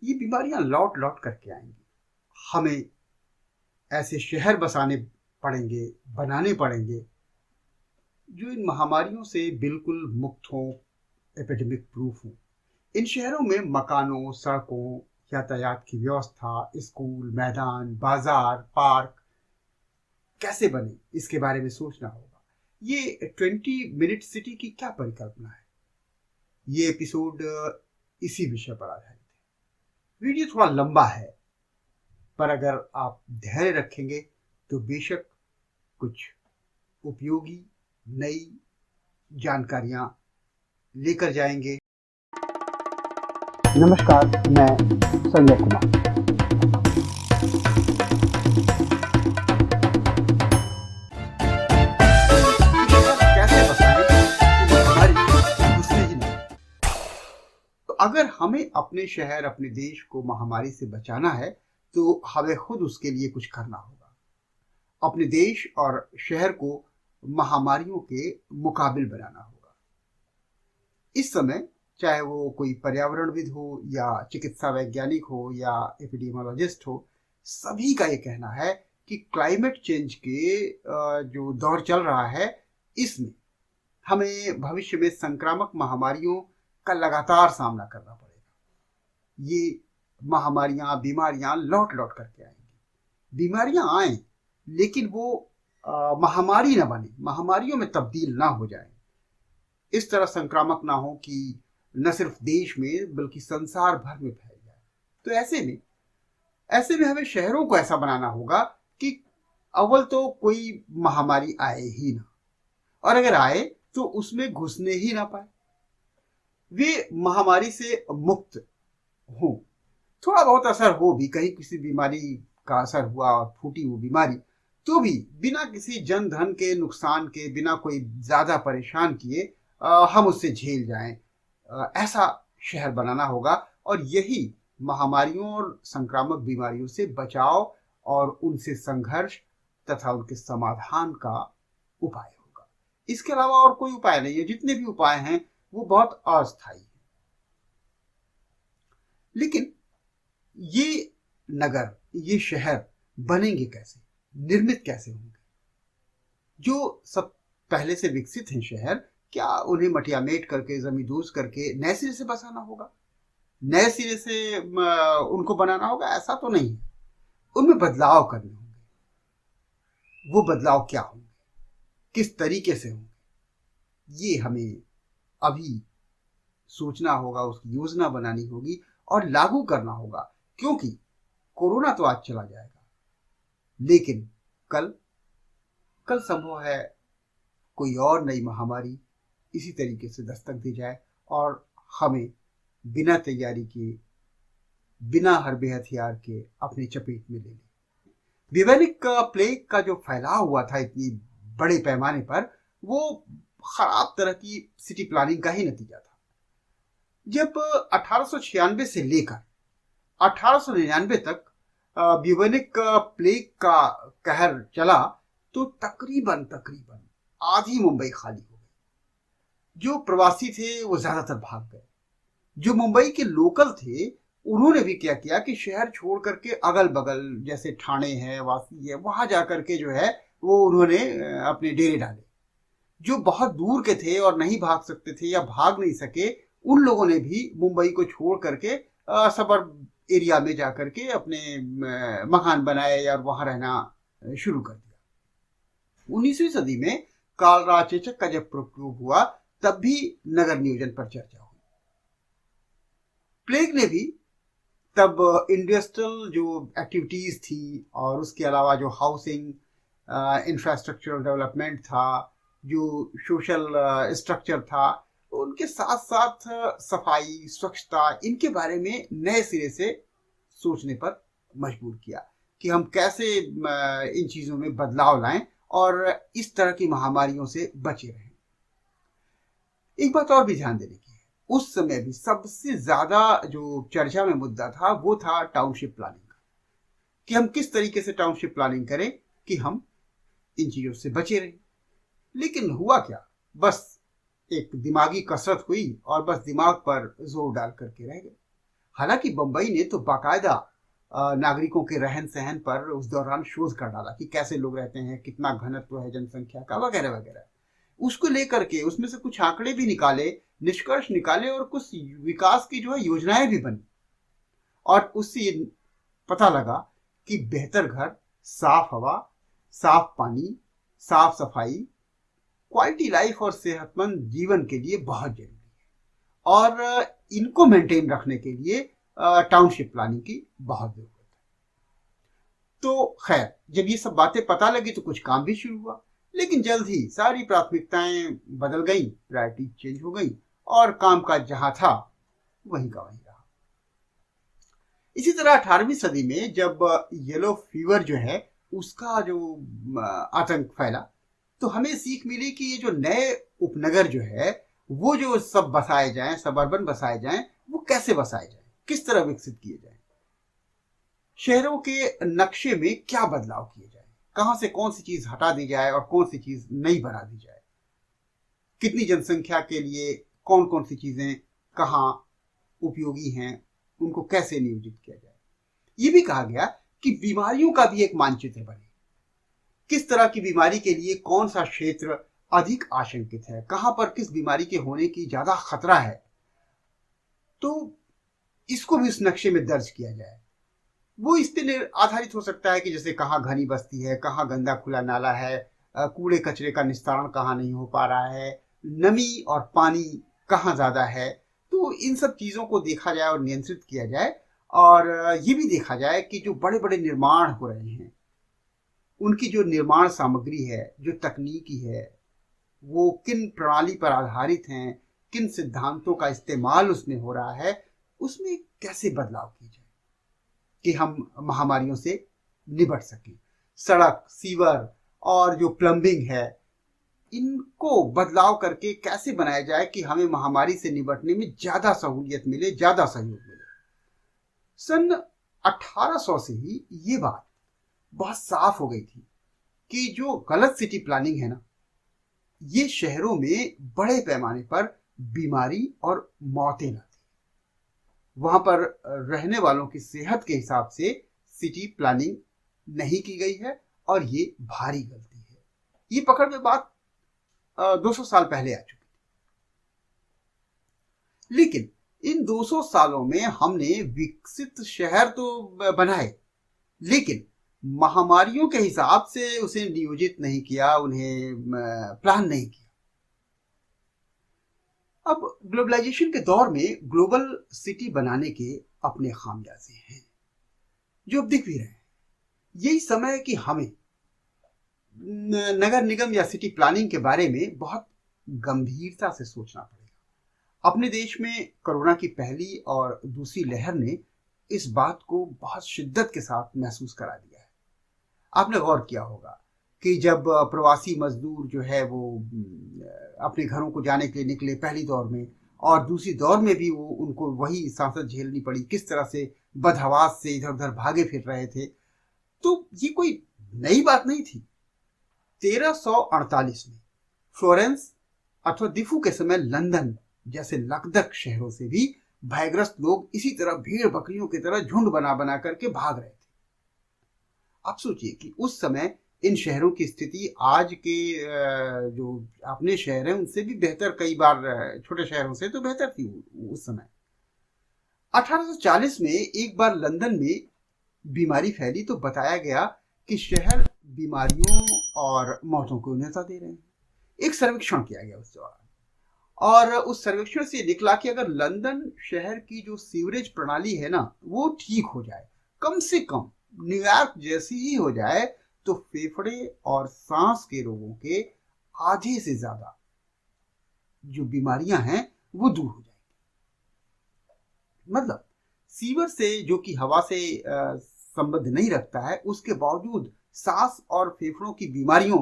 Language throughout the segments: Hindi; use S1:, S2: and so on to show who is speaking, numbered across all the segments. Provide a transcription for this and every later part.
S1: ये बीमारियां लौट लौट करके आएंगी। हमें ऐसे शहर बसाने पड़ेंगे, बनाने पड़ेंगे जो इन महामारियों से बिल्कुल मुक्त हों, एपिडेमिक प्रूफ हों। इन शहरों में मकानों, सड़कों, यातायात की व्यवस्था, स्कूल, मैदान, बाजार, पार्क कैसे बने, इसके बारे में सोचना होगा। ये 20 मिनट सिटी की क्या परिकल्पना है? ये एपिसोड इसी विषय पर आधारित है। वीडियो थोड़ा लंबा है, पर अगर आप धैर्य रखेंगे तो बेशक कुछ उपयोगी नई जानकारियां लेकर जाएंगे।
S2: नमस्कार, मैं संजय कुमार।
S1: कैसे बचाएं कि महामारी घुसने ही नहीं। तो अगर हमें अपने शहर, अपने देश को महामारी से बचाना है तो हमें खुद उसके लिए कुछ करना होगा। अपने देश और शहर को महामारियों के मुकाबिल बनाना होगा। इस समय चाहे वो कोई पर्यावरणविद हो या चिकित्सा वैज्ञानिक हो या एपिडेमियोलॉजिस्ट हो, सभी का ये कहना है कि क्लाइमेट चेंज के जो दौर चल रहा है, इसमें हमें भविष्य में संक्रामक महामारियों का लगातार सामना करना पड़ेगा। ये महामारियां, बीमारियां लौट लौट करके आएंगी। बीमारियां आए लेकिन वो महामारी ना बने, महामारियों में तब्दील ना हो जाए, इस तरह संक्रामक ना हो कि न सिर्फ देश में बल्कि संसार भर में फैल जाए। तो ऐसे में हमें शहरों को ऐसा बनाना होगा कि अव्वल तो कोई महामारी आए ही ना, और अगर आए तो उसमें घुसने ही ना पाए, वे महामारी से मुक्त हो। थोड़ा बहुत असर हो भी, कहीं किसी बीमारी का असर हुआ और फूटी वो बीमारी, तो भी बिना किसी जन धन के नुकसान के, बिना कोई ज्यादा परेशान किए हम उससे झेल जाएं, ऐसा शहर बनाना होगा। और यही महामारियों और संक्रामक बीमारियों से बचाव और उनसे संघर्ष तथा उनके समाधान का उपाय होगा। इसके अलावा और कोई उपाय नहीं है। जितने भी उपाय हैं वो बहुत अस्थायी हैं। लेकिन ये नगर, ये शहर बनेंगे कैसे, निर्मित कैसे होंगे? जो सब पहले से विकसित हैं शहर, क्या उन्हें मटियामेट करके, जमींदोज करके नए सिरे से बसाना होगा, नए सिरे से उनको बनाना होगा? ऐसा तो नहीं है। उनमें बदलाव करने होंगे। वो बदलाव क्या होंगे, किस तरीके से होंगे, ये हमें अभी सोचना होगा, उसकी योजना बनानी होगी और लागू करना होगा। क्योंकि कोरोना तो आज चला जाएगा, लेकिन कल संभव है कोई और नई महामारी इसी तरीके से दस्तक दे जाए और हमें बिना तैयारी के, बिना हरबे हथियार के अपनी चपेट में ले ले। ब्यूबेनिक प्लेग का जो फैलाव हुआ था इतनी बड़े पैमाने पर, वो खराब तरह की सिटी प्लानिंग का ही नतीजा था। जब 1896 से लेकर 1899 तक ब्यूबेनिक प्लेग का कहर चला, तो तकरीबन आधी मुंबई खाली हो गई। जो प्रवासी थे वो ज्यादातर भाग गए। जो मुंबई के लोकल थे उन्होंने भी क्या किया कि शहर छोड़ करके अगल बगल, जैसे ठाणे है, वासी है, वहां जाकर के जो है वो उन्होंने अपने डेरे डाले। जो बहुत दूर के थे और नहीं भाग सकते थे या भाग नहीं सके, उन लोगों ने भी मुंबई को छोड़ करके सबर्ब एरिया में जाकर के अपने मकान बनाए और वहां रहना शुरू कर दिया। 19वीं सदी में कार्ल राचेचक का जब प्रकोप हुआ, तब भी नगर नियोजन पर चर्चा हुई। प्लेग ने भी तब इंडस्ट्रियल जो एक्टिविटीज थी और उसके अलावा जो हाउसिंग, इंफ्रास्ट्रक्चरल डेवलपमेंट था, जो सोशल स्ट्रक्चर था, उनके साथ साथ सफाई, स्वच्छता, इनके बारे में नए सिरे से सोचने पर मजबूर किया कि हम कैसे इन चीजों में बदलाव लाएं और इस तरह की महामारियों से बचे रहें। एक बात और भी ध्यान देने की है, उस समय भी सबसे ज्यादा जो चर्चा में मुद्दा था वो था टाउनशिप प्लानिंग का, कि हम किस तरीके से टाउनशिप प्लानिंग करें कि हम इन चीजों से बचे रहें। लेकिन हुआ क्या, बस एक दिमागी कसरत हुई और बस दिमाग पर जोर डाल करके रह गए। हालांकि बंबई ने तो बाकायदा नागरिकों के रहन सहन पर उस दौरान शोध कर डाला कि कैसे लोग रहते हैं, कितना घनत्व है जनसंख्या का, वगैरह वगैरह। उसको लेकर के उसमें से कुछ आंकड़े भी निकाले, निष्कर्ष निकाले, और कुछ विकास की जो है योजनाएं भी बनी। और उससे पता लगा कि बेहतर घर, साफ हवा, साफ पानी, साफ सफाई, क्वालिटी लाइफ और सेहतमंद जीवन के लिए बहुत जरूरी है। और इनको मेंटेन रखने के लिए टाउनशिप प्लानिंग की बहुत जरूरत है। तो खैर, जब ये सब बातें पता लगी तो कुछ काम भी शुरू हुआ, लेकिन जल्द ही सारी प्राथमिकताएं बदल गई, प्रायोरिटी चेंज हो गई, और काम काज जहां था वहीं का वहीं रहा। इसी तरह 18वीं सदी में जब येलो फीवर जो है उसका जो आतंक फैला, तो हमें सीख मिली कि ये जो नए उपनगर जो है वो जो सब बसाए जाएं, सबअर्बन बसाए जाएं, वो कैसे बसाए जाएं, किस तरह विकसित किए जाएं, शहरों के नक्शे में क्या बदलाव किए जाए, कहां से कौन सी चीज हटा दी जाए और कौन सी चीज नई बना दी जाए, कितनी जनसंख्या के लिए कौन कौन सी चीजें कहाँ उपयोगी हैं, उनको कैसे नियोजित किया जाए। ये भी कहा गया कि बीमारियों का भी एक मानचित्र बने, किस तरह की बीमारी के लिए कौन सा क्षेत्र अधिक आशंकित है, कहां पर किस बीमारी के होने की ज्यादा खतरा है, तो इसको भी उस नक्शे में दर्ज किया जाए। वो इस पर आधारित हो सकता है कि जैसे कहाँ घनी बस्ती है, कहाँ गंदा खुला नाला है, कूड़े कचरे का निस्तारण कहाँ नहीं हो पा रहा है, नमी और पानी कहाँ ज्यादा है। तो इन सब चीजों को देखा जाए और नियंत्रित किया जाए। और ये भी देखा जाए कि जो बड़े बड़े निर्माण हो रहे हैं उनकी जो निर्माण सामग्री है, जो तकनीकी है, वो किन प्रणाली पर आधारित हैं, किन सिद्धांतों का इस्तेमाल उसमें हो रहा है, उसमें कैसे बदलाव किए जाए कि हम महामारियों से निपट सकें। सड़क, सीवर और जो प्लम्बिंग है, इनको बदलाव करके कैसे बनाया जाए कि हमें महामारी से निपटने में ज्यादा सहूलियत मिले, ज्यादा सहयोग मिले। सन 1800 से ही ये बात बहुत साफ हो गई थी कि जो गलत सिटी प्लानिंग है ना, ये शहरों में बड़े पैमाने पर बीमारी और मौतें लाती है। वहां पर रहने वालों की सेहत के हिसाब से सिटी प्लानिंग नहीं की गई है और ये भारी गलती है। ये पकड़ में बात 200 साल पहले आ चुकी थी, लेकिन इन 200 सालों में हमने विकसित शहर तो बनाए, लेकिन महामारियों के हिसाब से उसे नियोजित नहीं किया, उन्हें प्लान नहीं किया। अब ग्लोबलाइजेशन के दौर में ग्लोबल सिटी बनाने के अपने खामियाजे हैं जो अब दिख भी रहे हैं। यही समय है कि हमें नगर निगम या सिटी प्लानिंग के बारे में बहुत गंभीरता से सोचना पड़ेगा। अपने देश में कोरोना की पहली और दूसरी लहर ने इस बात को बहुत शिद्दत के साथ महसूस करा दिया है। आपने गौर किया होगा कि जब प्रवासी मजदूर जो है वो अपने घरों को जाने के लिए निकले पहली दौर में, और दूसरी दौर में भी वो उनको वही सांसत झेलनी पड़ी, किस तरह से बदहवास से इधर उधर भागे फिर रहे थे। तो ये कोई नई बात नहीं थी। 1348 में फ्लोरेंस अथवा दिफू के समय लंदन जैसे लकदक शहरों से भी भयग्रस्त लोग इसी तरह भेड़ बकरियों की तरह झुंड बना बना करके भाग रहे थे। आप सोचिए कि उस समय इन शहरों की स्थिति आज के जो अपने शहर हैं उनसे भी बेहतर, कई बार छोटे शहरों से तो बेहतर थी उस समय। 1840 में एक बार लंदन में बीमारी फैली तो बताया गया कि शहर बीमारियों और मौतों को न्योता दे रहे हैं। एक सर्वेक्षण किया गया उस दौरान, और उस सर्वेक्षण से निकला कि अगर लंदन शहर की जो सीवरेज प्रणाली है ना वो ठीक हो जाए, कम से कम न्यूयॉर्क जैसी ही हो जाए, तो फेफड़े और सांस के रोगों के आधे से ज्यादा जो बीमारियां हैं वो दूर हो जाएंगी। मतलब सीवर से, जो कि हवा से संबंध नहीं रखता है, उसके बावजूद सांस और फेफड़ों की बीमारियों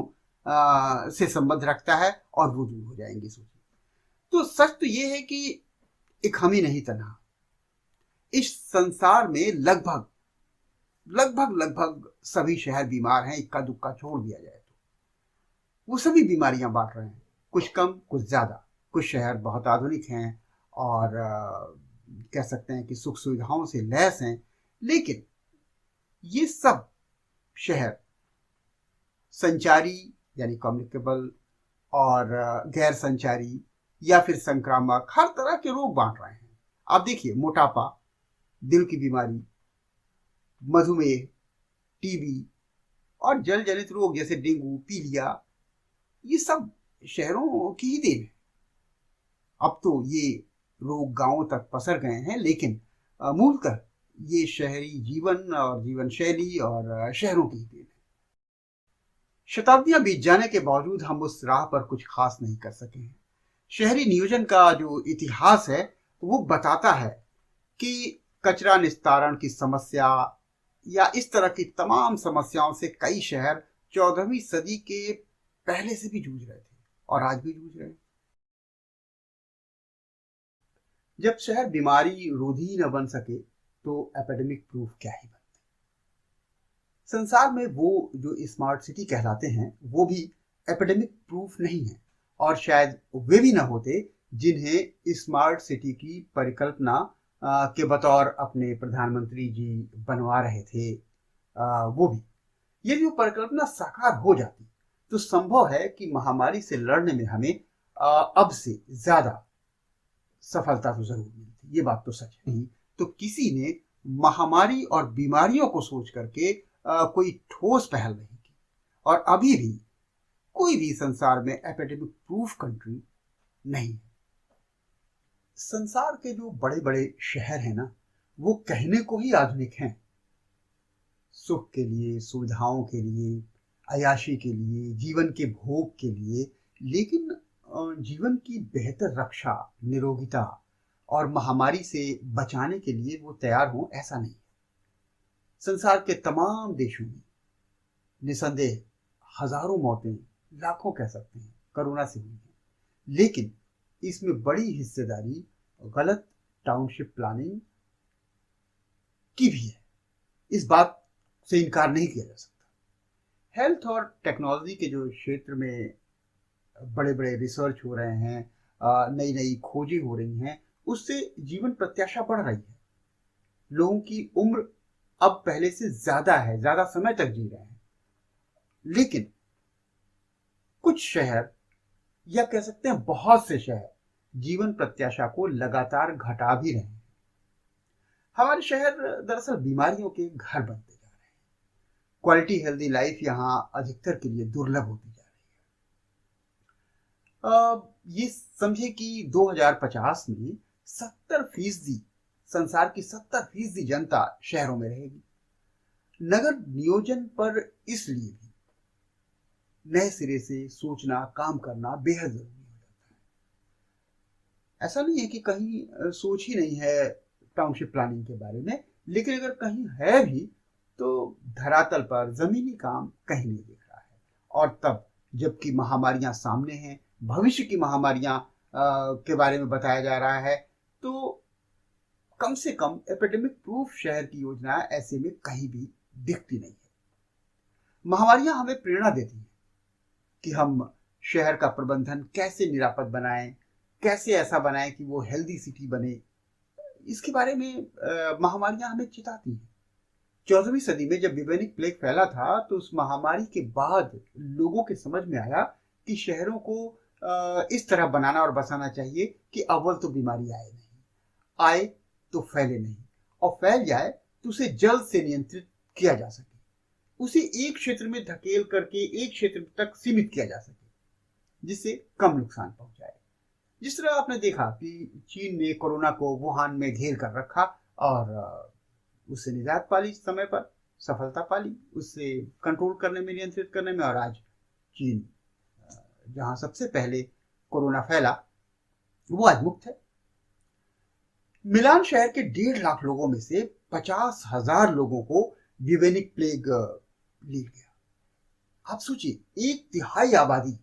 S1: से संबंध रखता है और वो दूर हो जाएंगे। सोचिए, तो सच तो ये है कि एक हम ही नहीं तन्हा, इस संसार में लगभग सभी शहर बीमार हैं। इक्का दुक्का छोड़ दिया जाए तो वो सभी बीमारियां बांट रहे हैं, कुछ कम कुछ ज्यादा। कुछ शहर बहुत आधुनिक हैं और कह सकते हैं कि सुख सुविधाओं से लैस हैं, लेकिन ये सब शहर संचारी यानी कम्युनिकेबल और गैर संचारी या फिर संक्रामक हर तरह के रोग बांट रहे हैं। आप देखिए, मोटापा, दिल की बीमारी, मधुमेह, टीबी और जल जनित रोग जैसे डेंगू, पीलिया, ये सब शहरों की ही देन है। अब तो ये रोग गांवों तक पसर गए हैं, लेकिन मूलतः ये शहरी जीवन और जीवन शैली और शहरों की ही देन है। शताब्दियां बीत जाने के बावजूद हम उस राह पर कुछ खास नहीं कर सके हैं। शहरी नियोजन का जो इतिहास है वो बताता है कि कचरा निस्तारण की समस्या या इस तरह की तमाम समस्याओं से कई शहर 14वीं सदी के पहले से भी जूझ रहे थे और आज भी जूझ रहे हैं। जब शहर बीमारी रोधी न बन सके तो एपिडेमिक प्रूफ क्या ही बनते। संसार में वो जो स्मार्ट सिटी कहलाते हैं वो भी एपिडेमिक प्रूफ नहीं है, और शायद वे भी ना होते जिन्हें स्मार्ट सिटी की परिकल्पना के बतौर अपने प्रधानमंत्री जी बनवा रहे थे। वो भी यदि वो परिकल्पना साकार हो जाती तो संभव है कि महामारी से लड़ने में हमें अब से ज्यादा सफलता तो जरूर मिलती। ये बात तो सच है। नहीं तो किसी ने महामारी और बीमारियों को सोच करके कोई ठोस पहल नहीं की, और अभी भी कोई भी संसार में एपिडेमिक प्रूफ कंट्री नहीं है। संसार के जो बड़े बड़े शहर हैं ना, वो कहने को ही आधुनिक हैं, सुख के लिए, सुविधाओं के लिए, अयाशी के लिए, जीवन के भोग के लिए, लेकिन जीवन की बेहतर रक्षा, निरोगिता और महामारी से बचाने के लिए वो तैयार हों, ऐसा नहीं है। संसार के तमाम देशों में निसंदेह हजारों मौतें, लाखों कह सकते हैं, कोरोना से हुई हैं, लेकिन इसमें बड़ी हिस्सेदारी गलत टाउनशिप प्लानिंग की भी है। इस बात से इनकार नहीं किया जा सकता। हेल्थ और टेक्नोलॉजी के जो क्षेत्र में बड़े बड़े रिसर्च हो रहे हैं, नई नई खोजें हो रही हैं, उससे जीवन प्रत्याशा बढ़ रही है। लोगों की उम्र अब पहले से ज्यादा है, ज्यादा समय तक जी रहे हैं, लेकिन कुछ शहर या कह सकते हैं बहुत से शहर जीवन प्रत्याशा को लगातार घटा भी रहे हैं। हमारे शहर दरअसल बीमारियों के घर बनते जा रहे हैं। क्वालिटी हेल्दी लाइफ यहाँ अधिकतर के लिए दुर्लभ होती जा रही है। ये समझे कि 2050 में 70% संसार की 70% जनता शहरों में रहेगी। नगर नियोजन पर इसलिए भी नए सिरे से सोचना, काम करना बेहद जरूरी हो जाता है। ऐसा नहीं है कि कहीं सोच ही नहीं है टाउनशिप प्लानिंग के बारे में, लेकिन अगर कहीं है भी तो धरातल पर जमीनी काम कहीं नहीं दिख रहा है। और तब जबकि महामारियां सामने हैं, भविष्य की महामारियां के बारे में बताया जा रहा है, तो कम से कम एपिडेमिक प्रूफ शहर की योजना ऐसे में कहीं भी दिखती नहीं है। महामारियां हमें प्रेरणा देती हैं कि हम शहर का प्रबंधन कैसे निरापद बनाएं, कैसे ऐसा बनाएं कि वो हेल्दी सिटी बने। इसके बारे में महामारियां हमें चिताती हैं। 14वीं सदी में जब ब्यूबेनिक प्लेग फैला था तो उस महामारी के बाद लोगों के समझ में आया कि शहरों को इस तरह बनाना और बसाना चाहिए कि अव्वल तो बीमारी आए नहीं, आए तो फैले नहीं, और फैल जाए तो उसे जल्द से नियंत्रित किया जा सके, उसे एक क्षेत्र में धकेल करके एक क्षेत्र तक सीमित किया जा सके जिससे कम नुकसान पहुंचाए। जिस तरह आपने देखा कि चीन ने कोरोना को वुहान में घेर कर रखा और उससे निजात पाली, समय पर सफलता पाली, उससे कंट्रोल करने में, नियंत्रित करने में, और आज चीन जहां सबसे पहले कोरोना फैला वो आज मुक्त है। मिलान शहर के 1.5 लाख लोगों में से 50,000 लोगों को ब्यूबेनिक प्लेग ले गया। आप सोचिए, 1/3 आबादी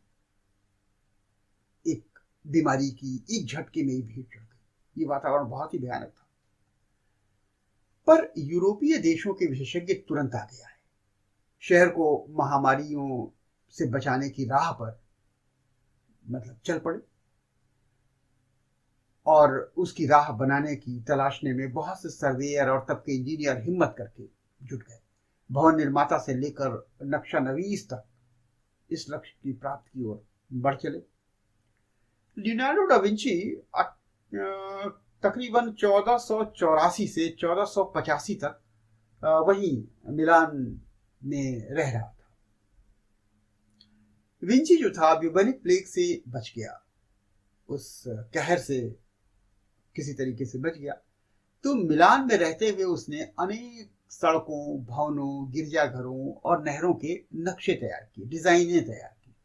S1: एक बीमारी की एक झटके में ही भीड़ चढ़ गई। ये वातावरण बहुत ही भयानक था। पर यूरोपीय देशों के विशेषज्ञ तुरंत आ गया है, शहर को महामारियों से बचाने की राह पर चल पड़े। और उसकी राह बनाने की तलाशने में बहुत से सर्वेयर और तब के इंजीनियर हिम्मत करके जुट गए। भवन निर्माता से लेकर नक्शा नवीस तक इस लक्ष्य की प्राप्ति की ओर बढ़ चले। लियोनार्डो डा विंची तकरीबन 1484 से 1485 तक वहीं मिलान में रह रहा था। विंची जो था ब्यूबेनिक प्लेग से बच गया, उस कहर से किसी तरीके से बच गया। तो मिलान में रहते हुए उसने अनेक सड़कों, भवनों, गिरजाघरों और नहरों के नक्शे तैयार किए, डिजाइनें तैयार की।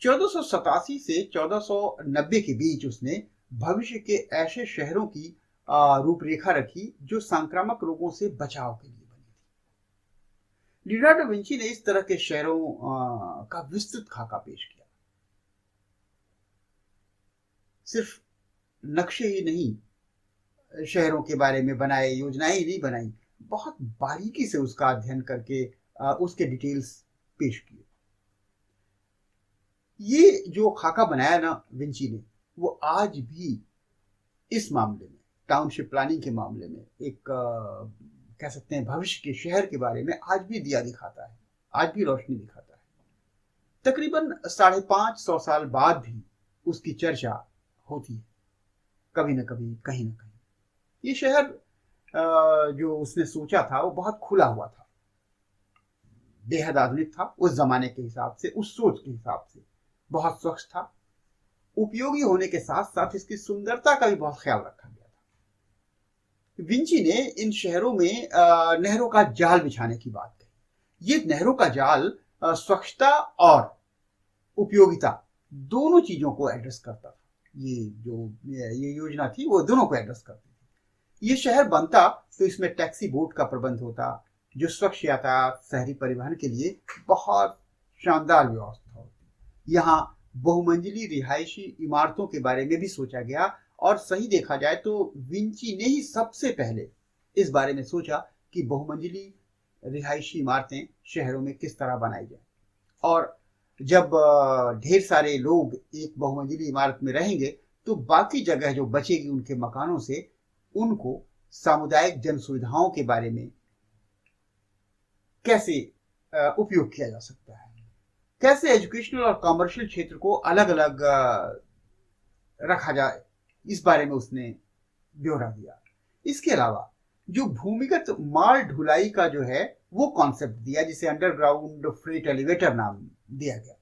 S1: 1487 से 1490 के बीच उसने भविष्य के ऐसे शहरों की रूपरेखा रखी जो संक्रामक रोगों से बचाव के लिए बनी थी। लियोनार्डो विंची ने इस तरह के शहरों का विस्तृत खाका पेश किया। सिर्फ नक्शे ही नहीं शहरों के बारे में बनाए, योजनाएं ही नहीं बनाई, बहुत बारीकी से उसका अध्ययन करके उसके डिटेल्स पेश किए। ये जो खाका बनाया ना विंची ने, वो आज भी इस मामले में, टाउनशिप प्लानिंग के मामले में, एक कह सकते हैं भविष्य के शहर के बारे में आज भी दिया दिखाता है, आज भी रोशनी दिखाता है। तकरीबन 550 साल बाद भी उसकी चर्चा होती है, कभी न कभी, कहीं न कहीं। ये शहर जो उसने सोचा था वो बहुत खुला हुआ था, बेहद आधुनिक था उस जमाने के हिसाब से, उस सोच के हिसाब से, बहुत स्वच्छ था, उपयोगी होने के साथ साथ इसकी सुंदरता का भी बहुत ख्याल रखा गया था। विंची ने इन शहरों में नहरों का जाल बिछाने की बात कही। ये नहरों का जाल स्वच्छता और उपयोगिता दोनों चीजों को एड्रेस करता था। ये योजना थी वो दोनों को एड्रेस करती थी। ये शहर बनता तो इसमें टैक्सी बोट का प्रबंध होता, जो स्वच्छ यातायात, शहरी परिवहन के लिए बहुत शानदार व्यवस्था होती। यहाँ बहुमंजिली रिहायशी इमारतों के बारे में भी सोचा गया, और सही देखा जाए तो विंची ने ही सबसे पहले इस बारे में सोचा कि बहुमंजिली रिहायशी इमारतें शहरों में किस तरह बनाई जाए। और जब ढेर सारे लोग एक बहुमंजिली इमारत में रहेंगे तो बाकी जगह जो बचेगी उनके मकानों से, उनको सामुदायिक जन सुविधाओं के बारे में कैसे उपयोग किया जा सकता है, कैसे एजुकेशनल और कॉमर्शियल क्षेत्र को अलग अलग रखा जाए, इस बारे में उसने ब्यौरा दिया। इसके अलावा जो भूमिगत माल ढुलाई का जो है वो कॉन्सेप्ट दिया, जिसे अंडरग्राउंड फ्रेट एलिवेटर नाम दिया गया।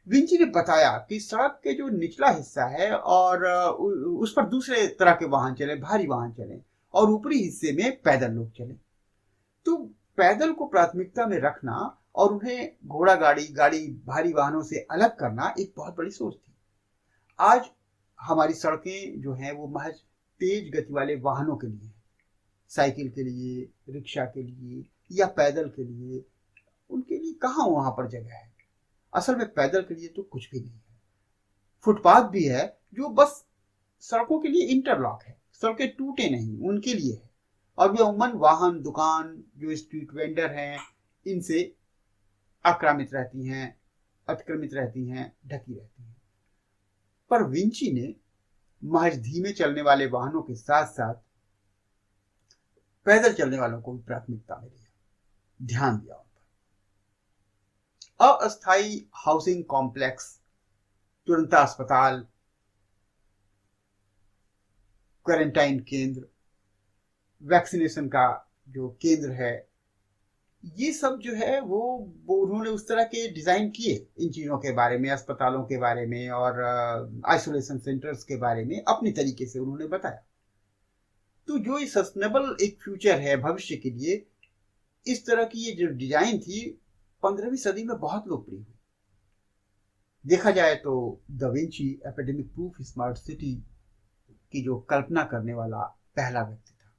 S1: विंची ने बताया कि सड़क के जो निचला हिस्सा है और उस पर दूसरे तरह के वाहन चले, भारी वाहन चले, और ऊपरी हिस्से में पैदल लोग चले। तो पैदल को प्राथमिकता में रखना और उन्हें घोड़ा गाड़ी भारी वाहनों से अलग करना एक बहुत बड़ी सोच थी। आज हमारी सड़कें जो हैं वो महज तेज गति वाले वाहनों के लिए, साइकिल के लिए, रिक्शा के लिए या पैदल के लिए, उनके लिए कहाँ वहां पर जगह है। असल में पैदल के लिए तो कुछ भी नहीं है। फुटपाथ भी है जो बस सड़कों के लिए इंटरलॉक है, सड़कें टूटे नहीं उनके लिए है, और वे उमन वाहन, दुकान, जो स्ट्रीट वेंडर हैं, इनसे आक्रामित रहती हैं, अतिक्रमित रहती हैं, ढकी रहती हैं। पर विंची ने महज धीमे चलने वाले वाहनों के साथ साथ पैदल चलने वालों को भी प्राथमिकता में लिया, ध्यान दिया उन पर। अस्थायी हाउसिंग कॉम्प्लेक्स, तुरंत अस्पताल, क्वारंटाइन केंद्र, वैक्सीनेशन का जो केंद्र है, ये सब जो है वो उन्होंने उस तरह के डिजाइन किए इन चीजों के बारे में, अस्पतालों के बारे में और आइसोलेशन सेंटर्स के बारे में अपनी तरीके से उन्होंने बताया। तो जो सस्टेनेबल एक फ्यूचर है भविष्य के लिए, इस तरह की ये जो डिजाइन थी 15वीं सदी में बहुत लोकप्रिय हुई। देखा जाए तो da Vinci epidemic proof smart city की जो कल्पना करने वाला पहला व्यक्ति था।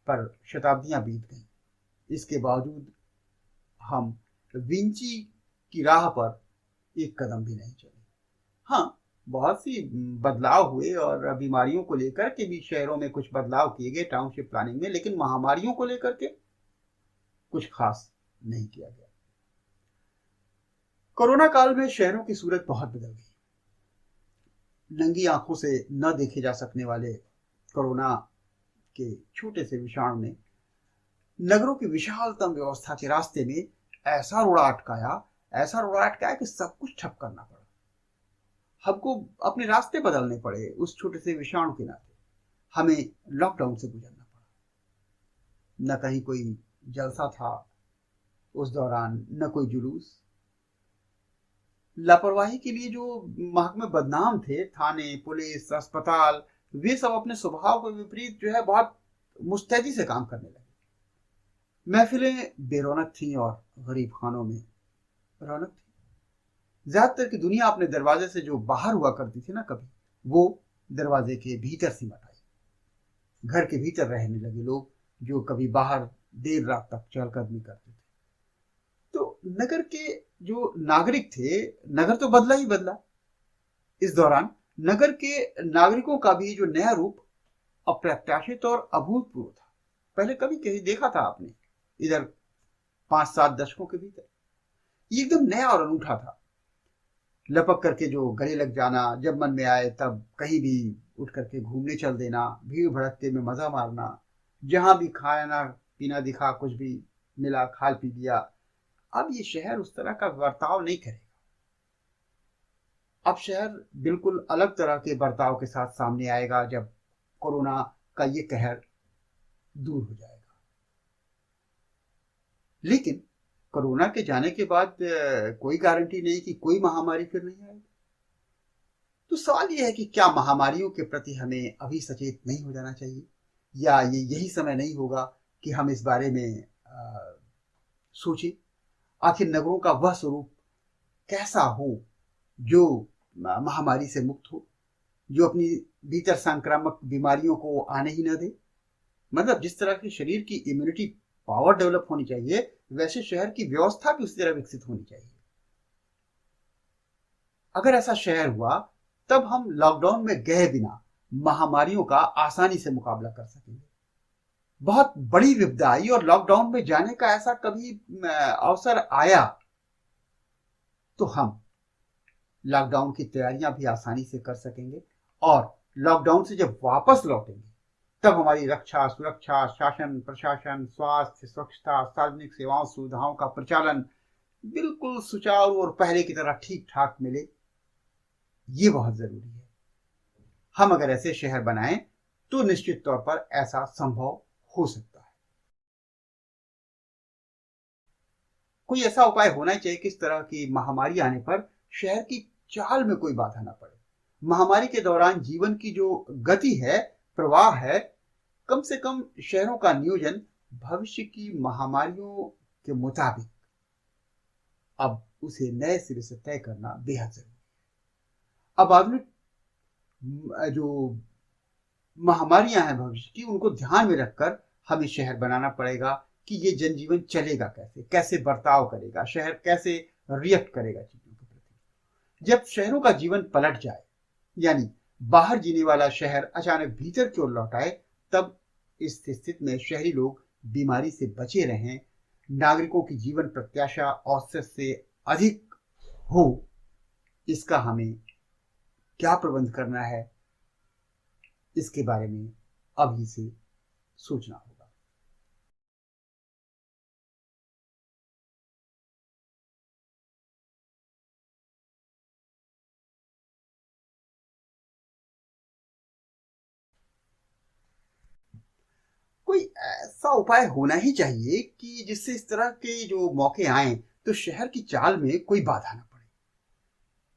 S1: पर शताब्दियां बीत गईं, इसके बावजूद हम विंची की राह पर एक कदम भी नहीं चले। हाँ, बहुत सी बदलाव हुए और बीमारियों को लेकर के भी शहरों में कुछ बदलाव किए गए टाउनशिप प्लानिंग में, लेकिन महामारियों को लेकर के कुछ खास नहीं किया गया। कोरोना काल में शहरों की सूरत बहुत बदल गई। नंगी आंखों से न देखे जा सकने वाले कोरोना के छोटे से विषाणु ने नगरों की विशालतम व्यवस्था के रास्ते में ऐसा रोड़ा अटकाया कि सब कुछ ठप करना पड़ा। हमको अपने रास्ते बदलने पड़े उस छोटे से विषाणु के नाते। हमें लॉकडाउन से गुजरना पड़ा। न कहीं कोई जलसा था उस दौरान, न कोई जुलूस। लापरवाही के लिए जो महकमे बदनाम थे, थाने, पुलिस, अस्पताल, वे सब अपने स्वभाव के विपरीत जो है बहुत मुस्तैदी से काम करने लगे। महफिलें बेरौनक थीं और गरीब खानों में रौनक थी। ज्यादातर की दुनिया अपने दरवाजे से जो बाहर हुआ करती थी ना, कभी वो दरवाजे के भीतर सिमट आई। घर के भीतर रहने लगे लोग जो कभी बाहर देर रात तक चहलकदमी करते थे। तो नगर के जो नागरिक थे, नगर तो बदला ही बदला। इस दौरान नगर के नागरिकों का भी जो नया रूप अप्रत्याशित और अभूतपूर्व था। पहले कभी कहीं देखा था आपने इधर 5-7 दशकों के भीतर? ये एकदम नया और अनूठा था। लपक करके जो गले लग जाना, जब मन में आए तब कहीं भी उठ करके घूमने चल देना, भीड़ भड़कते में मजा मारना, जहां भी खाना पीना दिखा, कुछ भी मिला खा पी लिया। अब ये शहर उस तरह का बर्ताव नहीं करेगा। अब शहर बिल्कुल अलग तरह के बर्ताव के साथ सामने आएगा जब कोरोना का ये कहर दूर हो जाएगा। लेकिन कोरोना के जाने के बाद कोई गारंटी नहीं कि कोई महामारी फिर नहीं आएगी। तो सवाल यह है कि क्या महामारियों के प्रति हमें अभी सचेत नहीं हो जाना चाहिए, या ये यही समय नहीं होगा कि हम इस बारे में सोचें? आखिर नगरों का वह स्वरूप कैसा हो जो महामारी से मुक्त हो, जो अपनी भीतर संक्रामक बीमारियों को आने ही न दे। मतलब जिस तरह की शरीर की इम्यूनिटी पावर डेवलप होनी चाहिए, वैसे शहर की व्यवस्था भी उसी तरह विकसित होनी चाहिए। अगर ऐसा शहर हुआ तब हम लॉकडाउन में गए बिना महामारियों का आसानी से मुकाबला कर सकेंगे। बहुत बड़ी विपदा आई और लॉकडाउन में जाने का ऐसा कभी अवसर आया तो हम लॉकडाउन की तैयारियां भी आसानी से कर सकेंगे, और लॉकडाउन से जब वापस लौटेंगे तब हमारी रक्षा, सुरक्षा, शासन, प्रशासन, स्वास्थ्य, स्वच्छता, सार्वजनिक सेवाओं, सुविधाओं का प्रचालन बिल्कुल सुचारू और पहले की तरह ठीक ठाक मिले। ये बहुत जरूरी है। हम अगर ऐसे शहर बनाएं तो निश्चित तौर पर ऐसा संभव हो सकता है। कोई ऐसा उपाय होना चाहिए किस तरह की महामारी आने पर शहर की चाल में कोई बाधा ना पड़े। महामारी के दौरान जीवन की जो गति है, प्रवाह है, कम से कम शहरों का नियोजन भविष्य की महामारियों के मुताबिक अब उसे नए सिरे से तय करना बेहद जरूरी है। अब आधुनिक जो महामारियां हैं भविष्य की, उनको ध्यान में रखकर हमें शहर बनाना पड़ेगा कि ये जनजीवन चलेगा कैसे, कैसे बर्ताव करेगा, शहर कैसे रिएक्ट करेगा चीजों के प्रति। जब शहरों का जीवन पलट जाए, यानी बाहर जीने वाला शहर अचानक भीतर की ओर लौट आए, तब इस स्थिति में शहरी लोग बीमारी से बचे रहें, नागरिकों की जीवन प्रत्याशा औसत से अधिक हो, इसका हमें क्या प्रबंध करना है, इसके बारे में अभी से सोचना होगा। कोई ऐसा उपाय होना ही चाहिए कि जिससे इस तरह के जो मौके आए तो शहर की चाल में कोई बाधा ना पड़े।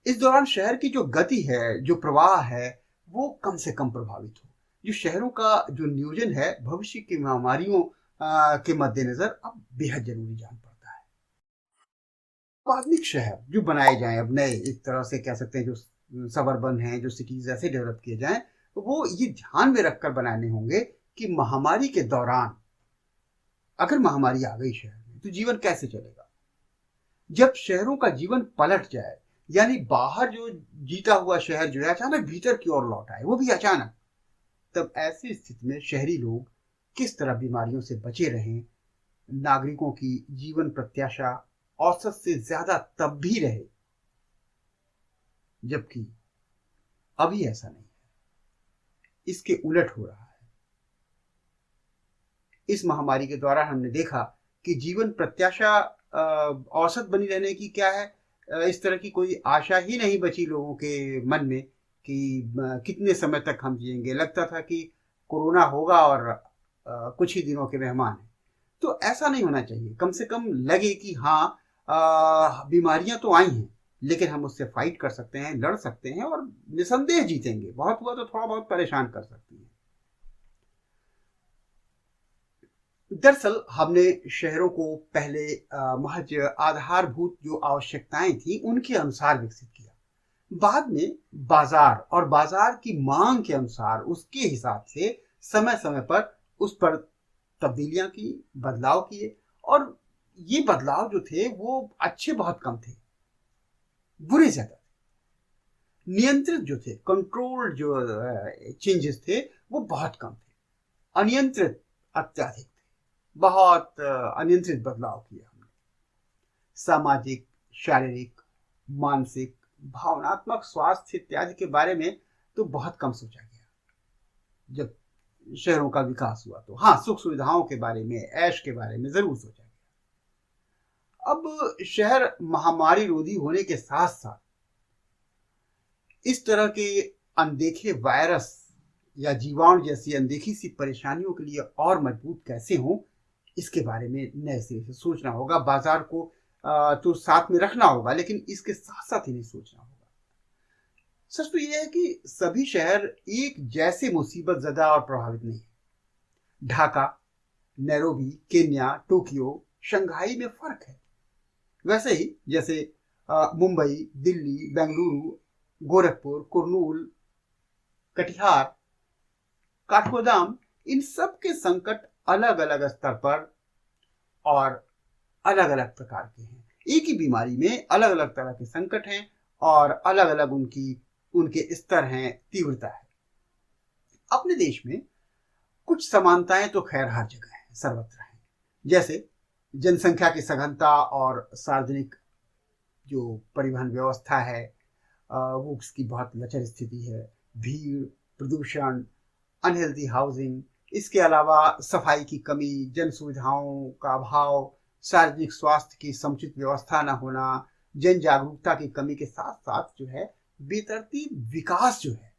S1: इस दौरान शहर की जो गति है, जो प्रवाह है, वो कम से कम प्रभावित हो। जो शहरों का जो नियोजन है भविष्य की महामारियों के मद्देनजर अब बेहद जरूरी जान पड़ता है। आधुनिक शहर जो बनाए जाएं, अब नए एक तरह से कह सकते हैं, जो सबर्बन हैं, जो सिटीज ऐसे डेवलप किए जाएं, तो वो ये ध्यान में रखकर बनाने होंगे कि महामारी के दौरान अगर महामारी आ गई शहर में तो जीवन कैसे चलेगा। जब शहरों का जीवन पलट जाए, यानी बाहर जो जीता हुआ शहर जो है अचानक भीतर की ओर लौट आए, वो भी अचानक, तब ऐसी स्थिति में शहरी लोग किस तरह बीमारियों से बचे रहें, नागरिकों की जीवन प्रत्याशा औसत से ज्यादा तब भी रहे जबकि अभी ऐसा नहीं है, इसके उलट हो रहा है। इस महामारी के द्वारा हमने देखा कि जीवन प्रत्याशा औसत बनी रहने की क्या है, इस तरह की कोई आशा ही नहीं बची लोगों के मन में कि कितने समय तक हम जिएंगे। लगता था कि कोरोना होगा और कुछ ही दिनों के मेहमान हैं। तो ऐसा नहीं होना चाहिए। कम से कम लगे कि हाँ, बीमारियां तो आई हैं, लेकिन हम उससे फाइट कर सकते हैं, लड़ सकते हैं और निसंदेह जीतेंगे। बहुत हुआ तो थोड़ा बहुत परेशान कर सकती है। दरअसल हमने शहरों को पहले महज आधारभूत जो आवश्यकताएं थी उनके अनुसार विकसित किया। बाद में बाजार और बाजार की मांग के अनुसार उसके हिसाब से समय समय पर उस पर तब्दीलियां की, बदलाव किए। और ये बदलाव जो थे वो अच्छे बहुत कम थे, बुरे ज्यादा थे। नियंत्रित जो थे, कंट्रोल्ड जो चेंजेस थे वो बहुत कम थे। अनियंत्रित अत्याधिक थे। बहुत अनियंत्रित बदलाव किए हमने। सामाजिक, शारीरिक, मानसिक, भावनात्मक स्वास्थ्य इत्यादि के बारे में तो बहुत कम सोचा गया। जब शहरों का विकास हुआ तो हाँ, सुख सुविधाओं के बारे में, ऐश के बारे में जरूर सोचा गया। अब शहर महामारी रोधी होने के साथ साथ इस तरह के अनदेखे वायरस या जीवाणु जैसी अनदेखी सी परेशानियों के लिए और मजबूत कैसे हों, इसके बारे में नए सिरे से सोचना होगा। बाजार को तो साथ में रखना होगा, लेकिन इसके साथ साथ ही नहीं सोचना होगा। सच तो यह है कि सभी शहर एक जैसे मुसीबत ज़दा और प्रभावित नहीं है। Dhaka, Nairobi, Kenya, Tokyo, Shanghai में फर्क है। वैसे ही जैसे मुंबई, दिल्ली, बेंगलुरु, गोरखपुर, कुर्नूल, कटिहार, काठगोदाम, इन सब के संकट अलग अलग स्तर पर और अलग अलग प्रकार के हैं। एक ही बीमारी में अलग अलग तरह के संकट हैं और अलग अलग उनके स्तर हैं, तीव्रता है। अपने देश में कुछ समानताएं तो खैर हर जगह हैं, सर्वत्र हैं। जैसे जनसंख्या की सघनता और सार्वजनिक जो परिवहन व्यवस्था है वो उसकी बहुत लचर स्थिति है। भीड़, प्रदूषण, अनहेल्दी हाउसिंग, इसके अलावा सफाई की कमी, जन सुविधाओं का अभाव, सार्वजनिक स्वास्थ्य की समुचित व्यवस्था न होना, जन जागरूकता की कमी के साथ साथ जो है बेतरतीब विकास जो है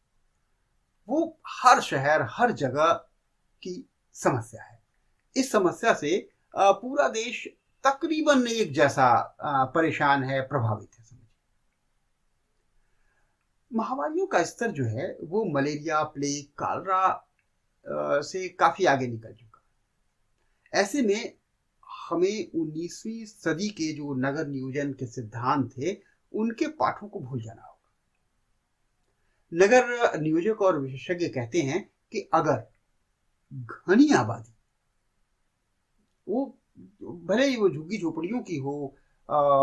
S1: वो हर शहर, हर जगह की समस्या है। इस समस्या से पूरा देश तकरीबन एक जैसा परेशान है, प्रभावित है। समझिए, महामारियों का स्तर जो है वो मलेरिया, प्लेग, कालरा से काफी आगे निकल चुका। ऐसे में हमें 19वीं सदी के जो नगर नियोजन के सिद्धांत थे उनके पाठों को भूल जाना होगा। नगर नियोजक और विशेषज्ञ कहते हैं कि अगर घनी आबादी, वो भले ही वो झुग्गी झोपड़ियों की हो,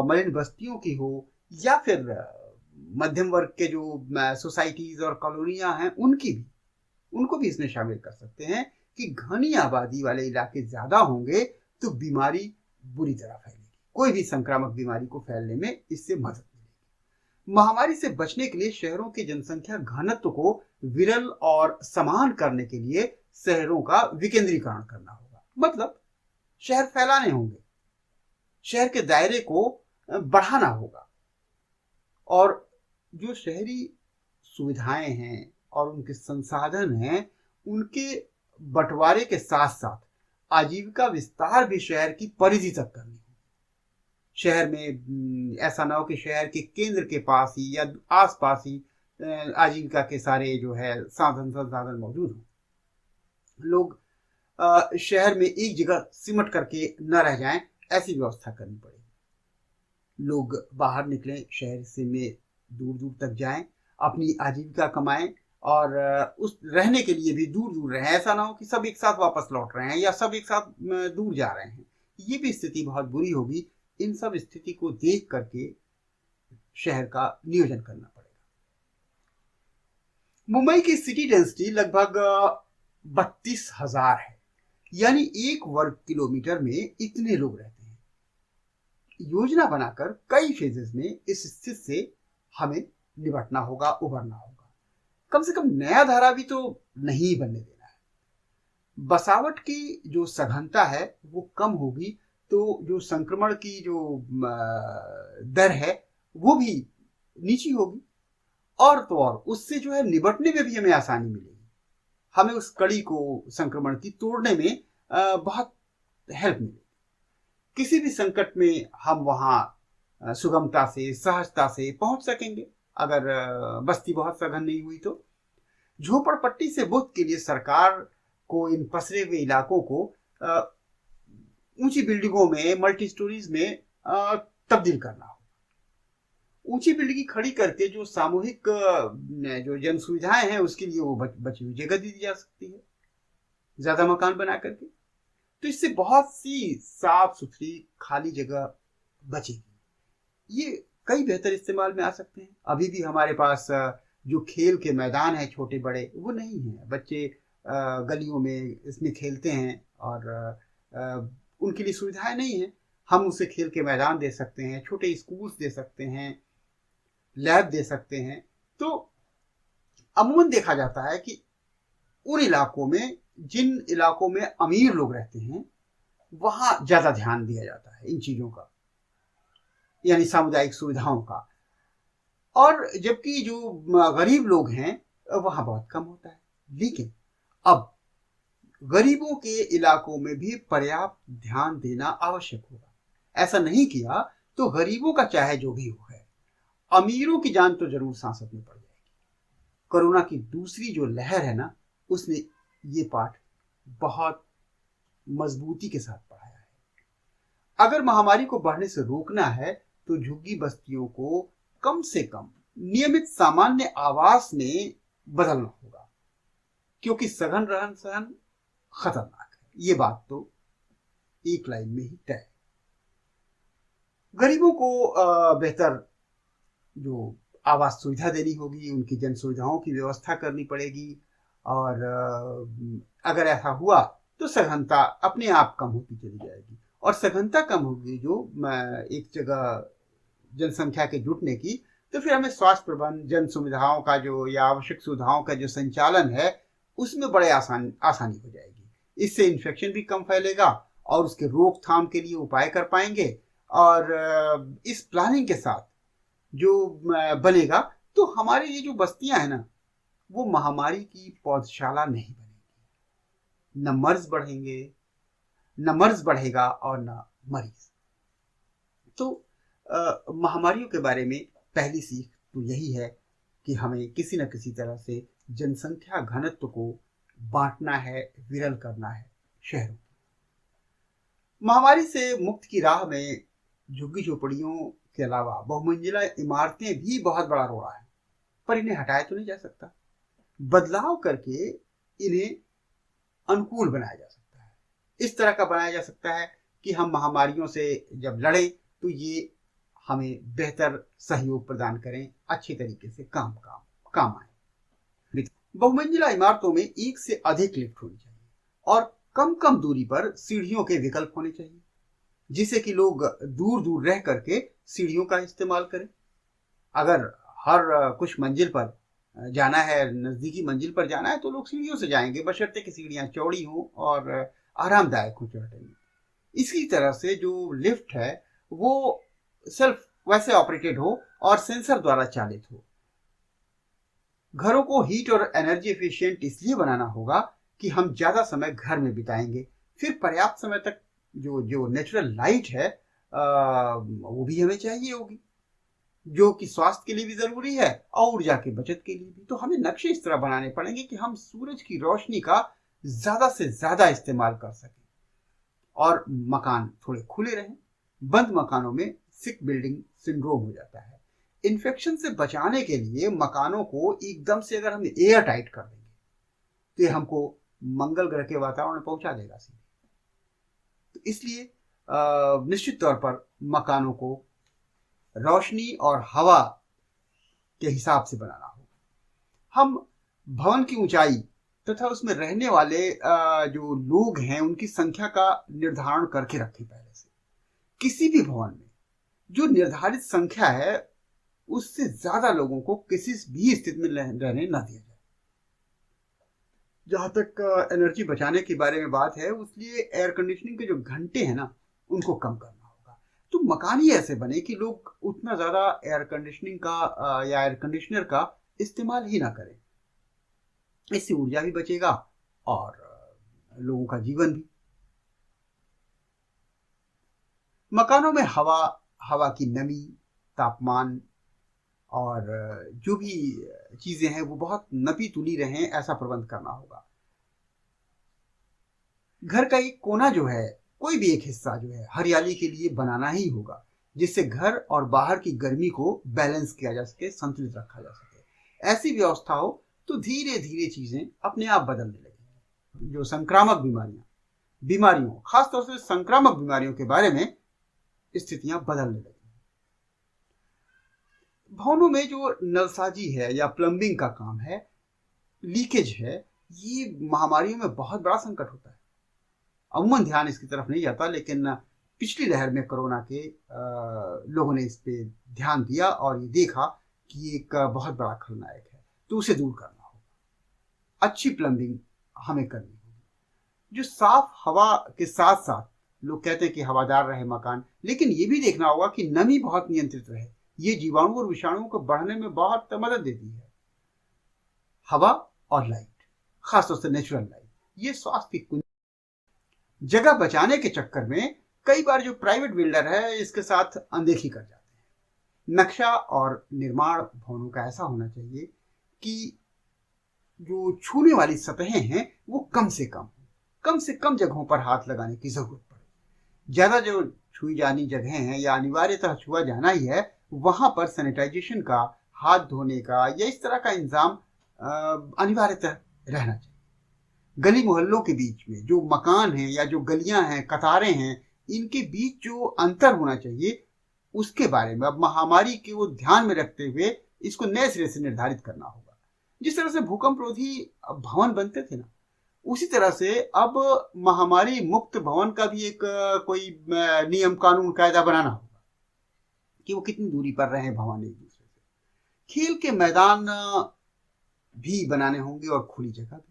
S1: मलिन बस्तियों की हो, या फिर मध्यम वर्ग के जो सोसाइटीज और कॉलोनियां हैं उनको भी इसमें शामिल कर सकते हैं कि घनी आबादी वाले इलाके ज्यादा होंगे तो बीमारी बुरी तरह फैलेगी। कोई भी संक्रामक बीमारी को फैलने में इससे मदद मिलेगी। महामारी से बचने के लिए शहरों की जनसंख्या घनत्व को विरल और समान करने के लिए शहरों का विकेंद्रीकरण करना होगा। मतलब शहर फैलाने होंगे, शहर के दायरे को बढ़ाना होगा, और जो शहरी सुविधाएं हैं और उनके संसाधन हैं उनके बंटवारे के साथ साथ आजीविका विस्तार भी शहर की परिधि तक करनी है। शहर में ऐसा ना हो कि शहर के केंद्र के पास ही या आसपास ही आजीविका के सारे जो है संसाधन मौजूद हों। लोग शहर में एक जगह सिमट करके न रह जाएं, ऐसी व्यवस्था करनी पड़ेगी। लोग बाहर निकलें, शहर से में दूर दूर तक जाएं, अपनी आजीविका कमाएं और उस रहने के लिए भी दूर दूर रहें। ऐसा ना हो कि सब एक साथ वापस लौट रहे हैं या सब एक साथ दूर जा रहे हैं, ये भी स्थिति बहुत बुरी होगी। इन सब स्थिति को देख करके शहर का नियोजन करना पड़ेगा। मुंबई की सिटी डेंसिटी लगभग 32,000 है, यानी 1 वर्ग किलोमीटर में इतने लोग रहते हैं। योजना बनाकर कई फेजेस में इस स्थिति से हमें निपटना होगा, उभरना होगा। कम से कम नया धारावी तो नहीं बनने देना है। बसावट की जो सघनता है वो कम होगी तो जो संक्रमण की जो दर है वो भी नीची होगी, और तो और उससे जो है निपटने में भी हमें आसानी मिलेगी। हमें उस कड़ी को संक्रमण की तोड़ने में बहुत हेल्प मिलेगी। किसी भी संकट में हम वहाँ सुगमता से, सहजता से पहुंच सकेंगे अगर बस्ती बहुत सघन नहीं हुई तो। झोपड़पट्टी से मुक्त के लिए सरकार को इन पसरे हुए इलाकों को ऊंची बिल्डिंगों में, मल्टी स्टोरीज में तब्दील करना हो। ऊंची बिल्डिंग खड़ी करके जो सामूहिक जो जन सुविधाएं हैं उसके लिए वो बची हुई जगह दी जा सकती है, ज्यादा मकान बना करके। तो इससे बहुत सी साफ सुथरी खाली जगह बचेगी। ये कई बेहतर इस्तेमाल में आ सकते हैं। अभी भी हमारे पास जो खेल के मैदान है छोटे बड़े वो नहीं है, बच्चे गलियों में इसमें खेलते हैं और उनके लिए सुविधाएं नहीं है। हम उसे खेल के मैदान दे सकते हैं, छोटे स्कूल्स दे सकते हैं, लैब दे सकते हैं। तो अमूमन देखा जाता है कि उन इलाकों में, जिन इलाकों में अमीर लोग रहते हैं, वहां ज्यादा ध्यान दिया जाता है इन चीजों का, यानी सामुदायिक सुविधाओं का, और जबकि जो गरीब लोग हैं वहां बहुत कम होता है। लेकिन अब गरीबों के इलाकों में भी पर्याप्त ध्यान देना आवश्यक होगा। ऐसा नहीं किया तो गरीबों का चाहे जो भी हो है, अमीरों की जान तो जरूर सांसत में पड़ जाएगी। कोरोना की दूसरी जो लहर है ना, उसने ये पाठ बहुत मजबूती के साथ पढ़ाया है। अगर महामारी को बढ़ने से रोकना है तो झुग्गी बस्तियों को कम से कम नियमित सामान्य आवास में बदलना होगा, क्योंकि सघन रहन सहन खतरनाक है। ये बात तो एक लाइन में ही तय है। गरीबों को बेहतर जो आवास सुविधा देनी होगी, उनकी जन सुविधाओं की व्यवस्था करनी पड़ेगी, और अगर ऐसा हुआ तो सघनता अपने आप कम होती चली जाएगी। और सघनता कम होगी जो एक जगह जनसंख्या के जुटने की, तो फिर हमें स्वास्थ्य प्रबंध, जन सुविधाओं का जो या आवश्यक सुविधाओं का जो संचालन है उसमें बड़े आसानी हो जाएगी। इससे इन्फेक्शन भी कम फैलेगा और उसके रोकथाम के लिए उपाय कर पाएंगे। और इस प्लानिंग के साथ जो बनेगा तो हमारी ये जो बस्तियां हैं ना, वो महामारी की पौधशाला नहीं बनेगी। न मर्ज बढ़ेंगे, न मर्ज बढ़ेगा और न मरीज। तो महामारियों के बारे में पहली सीख तो यही है कि हमें किसी न किसी तरह से जनसंख्या घनत्व को बांटना है, विरल करना है शहरों की। महामारी से मुक्त की राह में झुग्गी झोपड़ियों के अलावा बहुमंजिला इमारतें भी बहुत बड़ा रोड़ा है, पर इन्हें हटाया तो नहीं जा सकता। बदलाव करके इन्हें अनुकूल बनाया जा सकता है। इस तरह का बनाया जा सकता है कि हम महामारियों से जब लड़ें तो ये हमें बेहतर सहयोग प्रदान करें, अच्छे तरीके से काम आए। बहुमंजिला इमारतों में एक से अधिक लिफ्ट होनी चाहिए और कम दूरी पर सीढ़ियों के विकल्प होने चाहिए, जिससे कि लोग दूर दूर रह करके सीढ़ियों का इस्तेमाल करें। अगर हर कुछ मंजिल पर जाना है, नजदीकी मंजिल पर जाना है, तो लोग सीढ़ियों से जाएंगे, बशर्ते कि सीढ़ियां चौड़ी हों और आरामदायक हो चढ़ने में। इसी तरह से जो लिफ्ट है वो सेल्फ वैसे ऑपरेटेड हो और सेंसर द्वारा चालित हो। घरों को हीट और एनर्जी एफिशिएंट इसलिए बनाना होगा कि हम ज्यादा समय घर में बिताएंगे। फिर पर्याप्त समय तक जो नेचुरल लाइट है वो भी हमें चाहिए होगी, जो कि स्वास्थ्य के लिए भी जरूरी है और ऊर्जा की बचत के लिए भी। तो हमें नक्शे इस तरह बनाने पड़ेंगे कि हम सूरज की रोशनी का ज्यादा से ज्यादा इस्तेमाल कर सकें और मकान थोड़े खुले रहें। बंद मकानों में सिक बिल्डिंग सिंड्रोम हो जाता है। इन्फेक्शन से बचाने के लिए मकानों को एकदम से अगर हम एयर टाइट कर देंगे तो ये हमको मंगल ग्रह के वातावरण में पहुंचा देगा सीधे। तो इसलिए निश्चित तौर पर मकानों को रोशनी और हवा के हिसाब से बनाना होगा। हम भवन की ऊंचाई तथा उसमें रहने वाले जो लोग हैं उनकी संख्या का निर्धारण करके रखें पहले से। किसी भी भवन में जो निर्धारित संख्या है उससे ज्यादा लोगों को किसी भी स्थिति में रहने न दिया जाए। जहाँ तक एनर्जी बचाने के बारे में बात है, उसलिए एयर कंडीशनिंग के जो घंटे हैं ना, उनको कम करना होगा। तो मकान ही ऐसे बने कि लोग उतना ज़्यादा एयर कंडीशनिंग का या एयर कंडीशनर का इस्तेमाल ही ना करें। इससे ऊर्जा भी बचेगा और लोगों का जीवन भी। मकानों में हवा, हवा की नमी, तापमान और जो भी चीज़ें हैं वो बहुत नपी तुली रहें, ऐसा प्रबंध करना होगा। घर का एक कोना जो है, कोई भी एक हिस्सा जो है, हरियाली के लिए बनाना ही होगा, जिससे घर और बाहर की गर्मी को बैलेंस किया जा सके, संतुलित रखा जा सके। ऐसी व्यवस्था हो तो धीरे धीरे चीज़ें अपने आप बदलने लगेंगी। जो संक्रामक बीमारियों, खासतौर से संक्रामक बीमारियों के बारे में स्थितियां बदलने लगेंगी। भवनों में जो नलसाजी है या प्लम्बिंग का काम है, लीकेज है, ये महामारियों में बहुत बड़ा संकट होता है। अमूमन ध्यान इसकी तरफ नहीं जाता, लेकिन पिछली लहर में कोरोना के लोगों ने इस पे ध्यान दिया और ये देखा कि ये एक बहुत बड़ा खलनायक है, तो उसे दूर करना होगा। अच्छी प्लम्बिंग हमें करनी होगी। जो साफ हवा के साथ साथ, लोग कहते हैं कि हवादार रहे मकान, लेकिन ये भी देखना होगा कि नमी बहुत नियंत्रित रहे। ये जीवाणु और विषाणुओं को बढ़ने में बहुत मदद देती है। हवा और लाइट, खासतौर से नेचुरल लाइट, ये स्वास्थ्य की कुंजी। जगह बचाने के चक्कर में कई बार जो प्राइवेट बिल्डर है, इसके साथ अनदेखी कर जाते हैं। नक्शा और निर्माण भवनों का ऐसा होना चाहिए कि जो छूने वाली सतहें हैं वो कम से कम जगहों पर हाथ लगाने की जरूरत पड़े। ज्यादा जो छुई जानी जगहें हैं या अनिवार्यतः छुआ जाना ही है, वहां पर सैनिटाइजेशन का, हाथ धोने का या इस तरह का इंतजाम अनिवार्यतः रहना चाहिए। गली मोहल्लों के बीच में जो मकान हैं या जो गलियां हैं, कतारें हैं, इनके बीच जो अंतर होना चाहिए, उसके बारे में अब महामारी के वो ध्यान में रखते हुए इसको नए सिरे से निर्धारित करना होगा। जिस तरह से भूकंप रोधी भवन बनते थे ना, उसी तरह से अब महामारी मुक्त भवन का भी एक कोई नियम कानून कायदा बनाना होगा कि वो कितनी दूरी पर रहे भवन एक दूसरे से। खेल के मैदान भी बनाने होंगे और खुली जगह भी।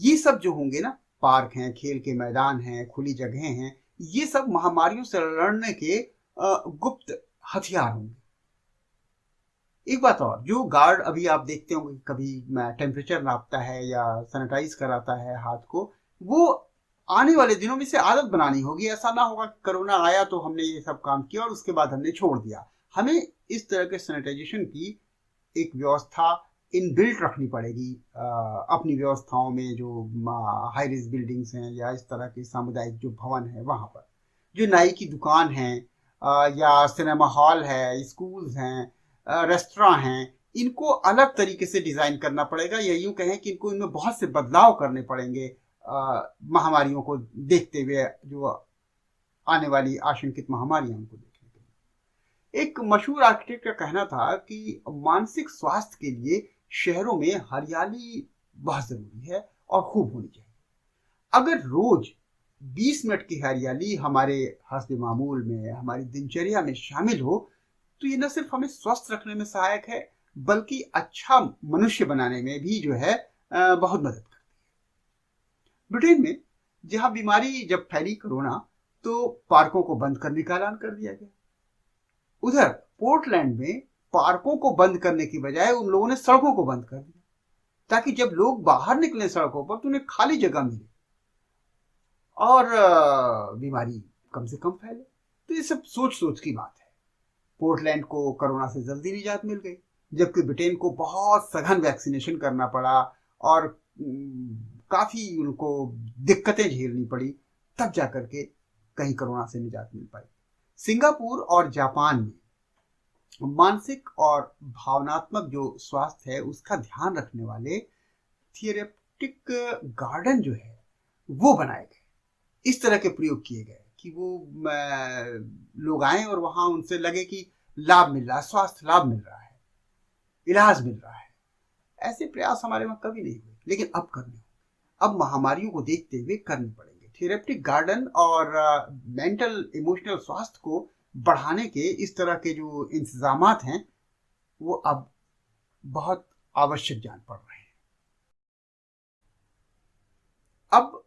S1: ये सब जो होंगे ना, पार्क हैं, खेल के मैदान हैं, खुली जगहें हैं, ये सब महामारियों से लड़ने के गुप्त हथियार होंगे। एक बात और, जो गार्ड अभी आप देखते होंगे कभी टेम्परेचर नापता है या सैनिटाइज कराता है हाथ को, वो आने वाले दिनों में से आदत बनानी होगी। ऐसा ना होगा कि कोरोना आया तो हमने ये सब काम किया और उसके बाद हमने छोड़ दिया। हमें इस तरह के सैनिटाइजेशन की एक व्यवस्था इनबिल्ट रखनी पड़ेगी अपनी व्यवस्थाओं में। जो हाई रिस्क बिल्डिंग्स हैं या इस तरह के सामुदायिक जो भवन है, वहाँ पर जो नाई की दुकान है या सिनेमा हॉल है, स्कूल्स हैं, रेस्टोरेंट हैं, इनको अलग तरीके से डिज़ाइन करना पड़ेगा, या यूँ कहें कि इनमें बहुत से बदलाव करने पड़ेंगे महामारियों को देखते हुए, जो आने वाली आशंकित महामारियां उनको देखने के लिए। एक मशहूर आर्किटेक्ट का कहना था कि मानसिक स्वास्थ्य के लिए शहरों में हरियाली बहुत जरूरी है और खूब होनी चाहिए। अगर रोज 20 मिनट की हरियाली हमारे हस्ब मामूल में, हमारी दिनचर्या में शामिल हो, तो ये न सिर्फ हमें स्वस्थ रखने में सहायक है, बल्कि अच्छा मनुष्य बनाने में भी जो है बहुत मदद करती है। ब्रिटेन में जहां बीमारी जब फैली कोरोना, तो पार्कों को बंद करने का ऐलान कर दिया गया। उधर पोर्टलैंड में पार्कों को बंद करने की बजाय उन लोगों ने सड़कों को बंद कर दिया, ताकि जब लोग बाहर निकले सड़कों पर तो उन्हें खाली जगह मिले और बीमारी कम से कम फैले। तो ये सब सोच सोच की बात है। पोर्टलैंड को कोरोना से जल्दी निजात मिल गई, जबकि ब्रिटेन को बहुत सघन वैक्सीनेशन करना पड़ा और काफ़ी उनको दिक्कतें झेलनी पड़ी, तब जाकर के कहीं कोरोना से निजात मिल पाई। सिंगापुर और जापान में मानसिक और भावनात्मक जो स्वास्थ्य है उसका ध्यान रखने वाले थियरेटिक गार्डन जो है वो बनाए गए। इस तरह के प्रयोग किए गए कि वो लोग आए और वहां उनसे लगे कि लाभ मिल रहा है, स्वास्थ्य लाभ मिल रहा है, इलाज मिल रहा है। ऐसे प्रयास हमारे वहां कभी नहीं हुए, लेकिन अब करने होंगे। अब महामारियों को देखते हुए करने पड़ेंगे। थेरेप्टिक गार्डन और मेंटल इमोशनल स्वास्थ्य को बढ़ाने के इस तरह के जो इंतजामात हैं वो अब बहुत आवश्यक जान पड़ रहे हैं। अब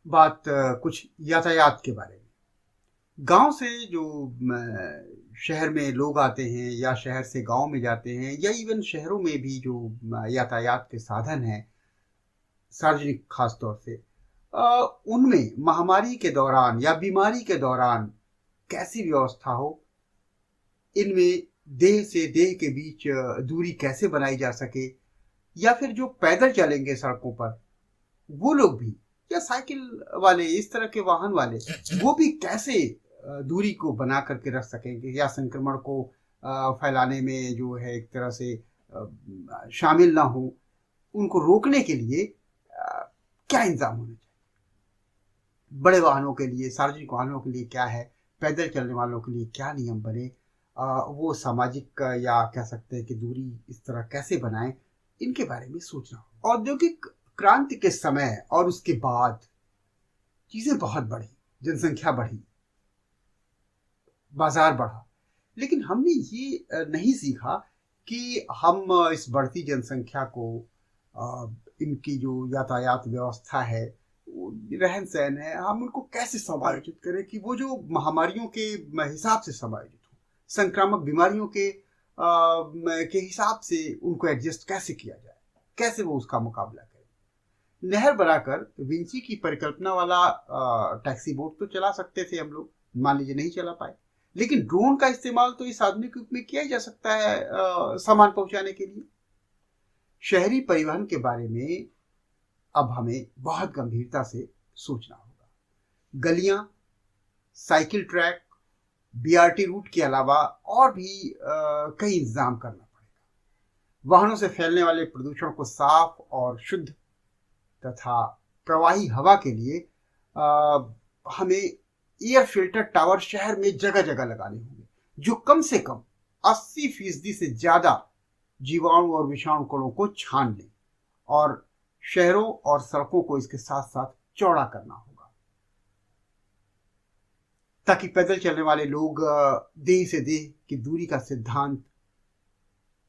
S1: बात कुछ यातायात के बारे में। गांव से जो शहर में लोग आते हैं या शहर से गांव में जाते हैं या इवन शहरों में भी जो यातायात के साधन हैं सार्वजनिक खास तौर से, उनमें महामारी के दौरान या बीमारी के दौरान कैसी व्यवस्था हो, इनमें देह से देह के बीच दूरी कैसे बनाई जा सके, या फिर जो पैदल चलेंगे सड़कों पर वो लोग भी, या साइकिल वाले, इस तरह के वाहन वाले, वो भी कैसे दूरी को बना करके रख सकेंगे या संक्रमण को फैलाने में जो है एक तरह से शामिल ना हो, उनको रोकने के लिए क्या इंतजाम होने चाहिए। बड़े वाहनों के लिए, सार्वजनिक वाहनों के लिए क्या है, पैदल चलने वालों के लिए क्या नियम बने, वो सामाजिक या कह सकते हैं कि दूरी इस तरह कैसे बनाएं, इनके बारे में सोचना हो। औद्योगिक क्रांति के समय और उसके बाद चीजें बहुत बढ़ी, जनसंख्या बढ़ी, बाजार बढ़ा, लेकिन हमने ये नहीं सीखा कि हम इस बढ़ती जनसंख्या को, इनकी जो यातायात व्यवस्था है, रहन सहन है, हम उनको कैसे समायोजित करें कि वो जो महामारियों के हिसाब से समायोजित हो, संक्रामक बीमारियों के हिसाब से उनको एडजस्ट कैसे किया जाए, कैसे वो उसका मुकाबला करें। नहर बनाकर विंची की परिकल्पना वाला टैक्सी बोट तो चला सकते थे हम लोग, मान लीजिए नहीं चला पाए, लेकिन ड्रोन का इस्तेमाल तो इस आधुनिक युग में किया जा सकता है सामान पहुंचाने के लिए। शहरी परिवहन के बारे में अब हमें बहुत गंभीरता से सोचना होगा। गलियां, साइकिल ट्रैक, बीआरटी रूट के अलावा और भी कई इंतजाम करना पड़ेगा। वाहनों से फैलने वाले प्रदूषण को साफ और शुद्ध तथा प्रवाही हवा के लिए हमें एयर फिल्टर टावर शहर में जगह जगह लगाने होंगे, जो कम से कम 80% से ज्यादा जीवाणु और विषाणु कणों को छान लें, और शहरों और सड़कों को इसके साथ साथ चौड़ा करना होगा ताकि पैदल चलने वाले लोग देह से देह की दूरी का सिद्धांत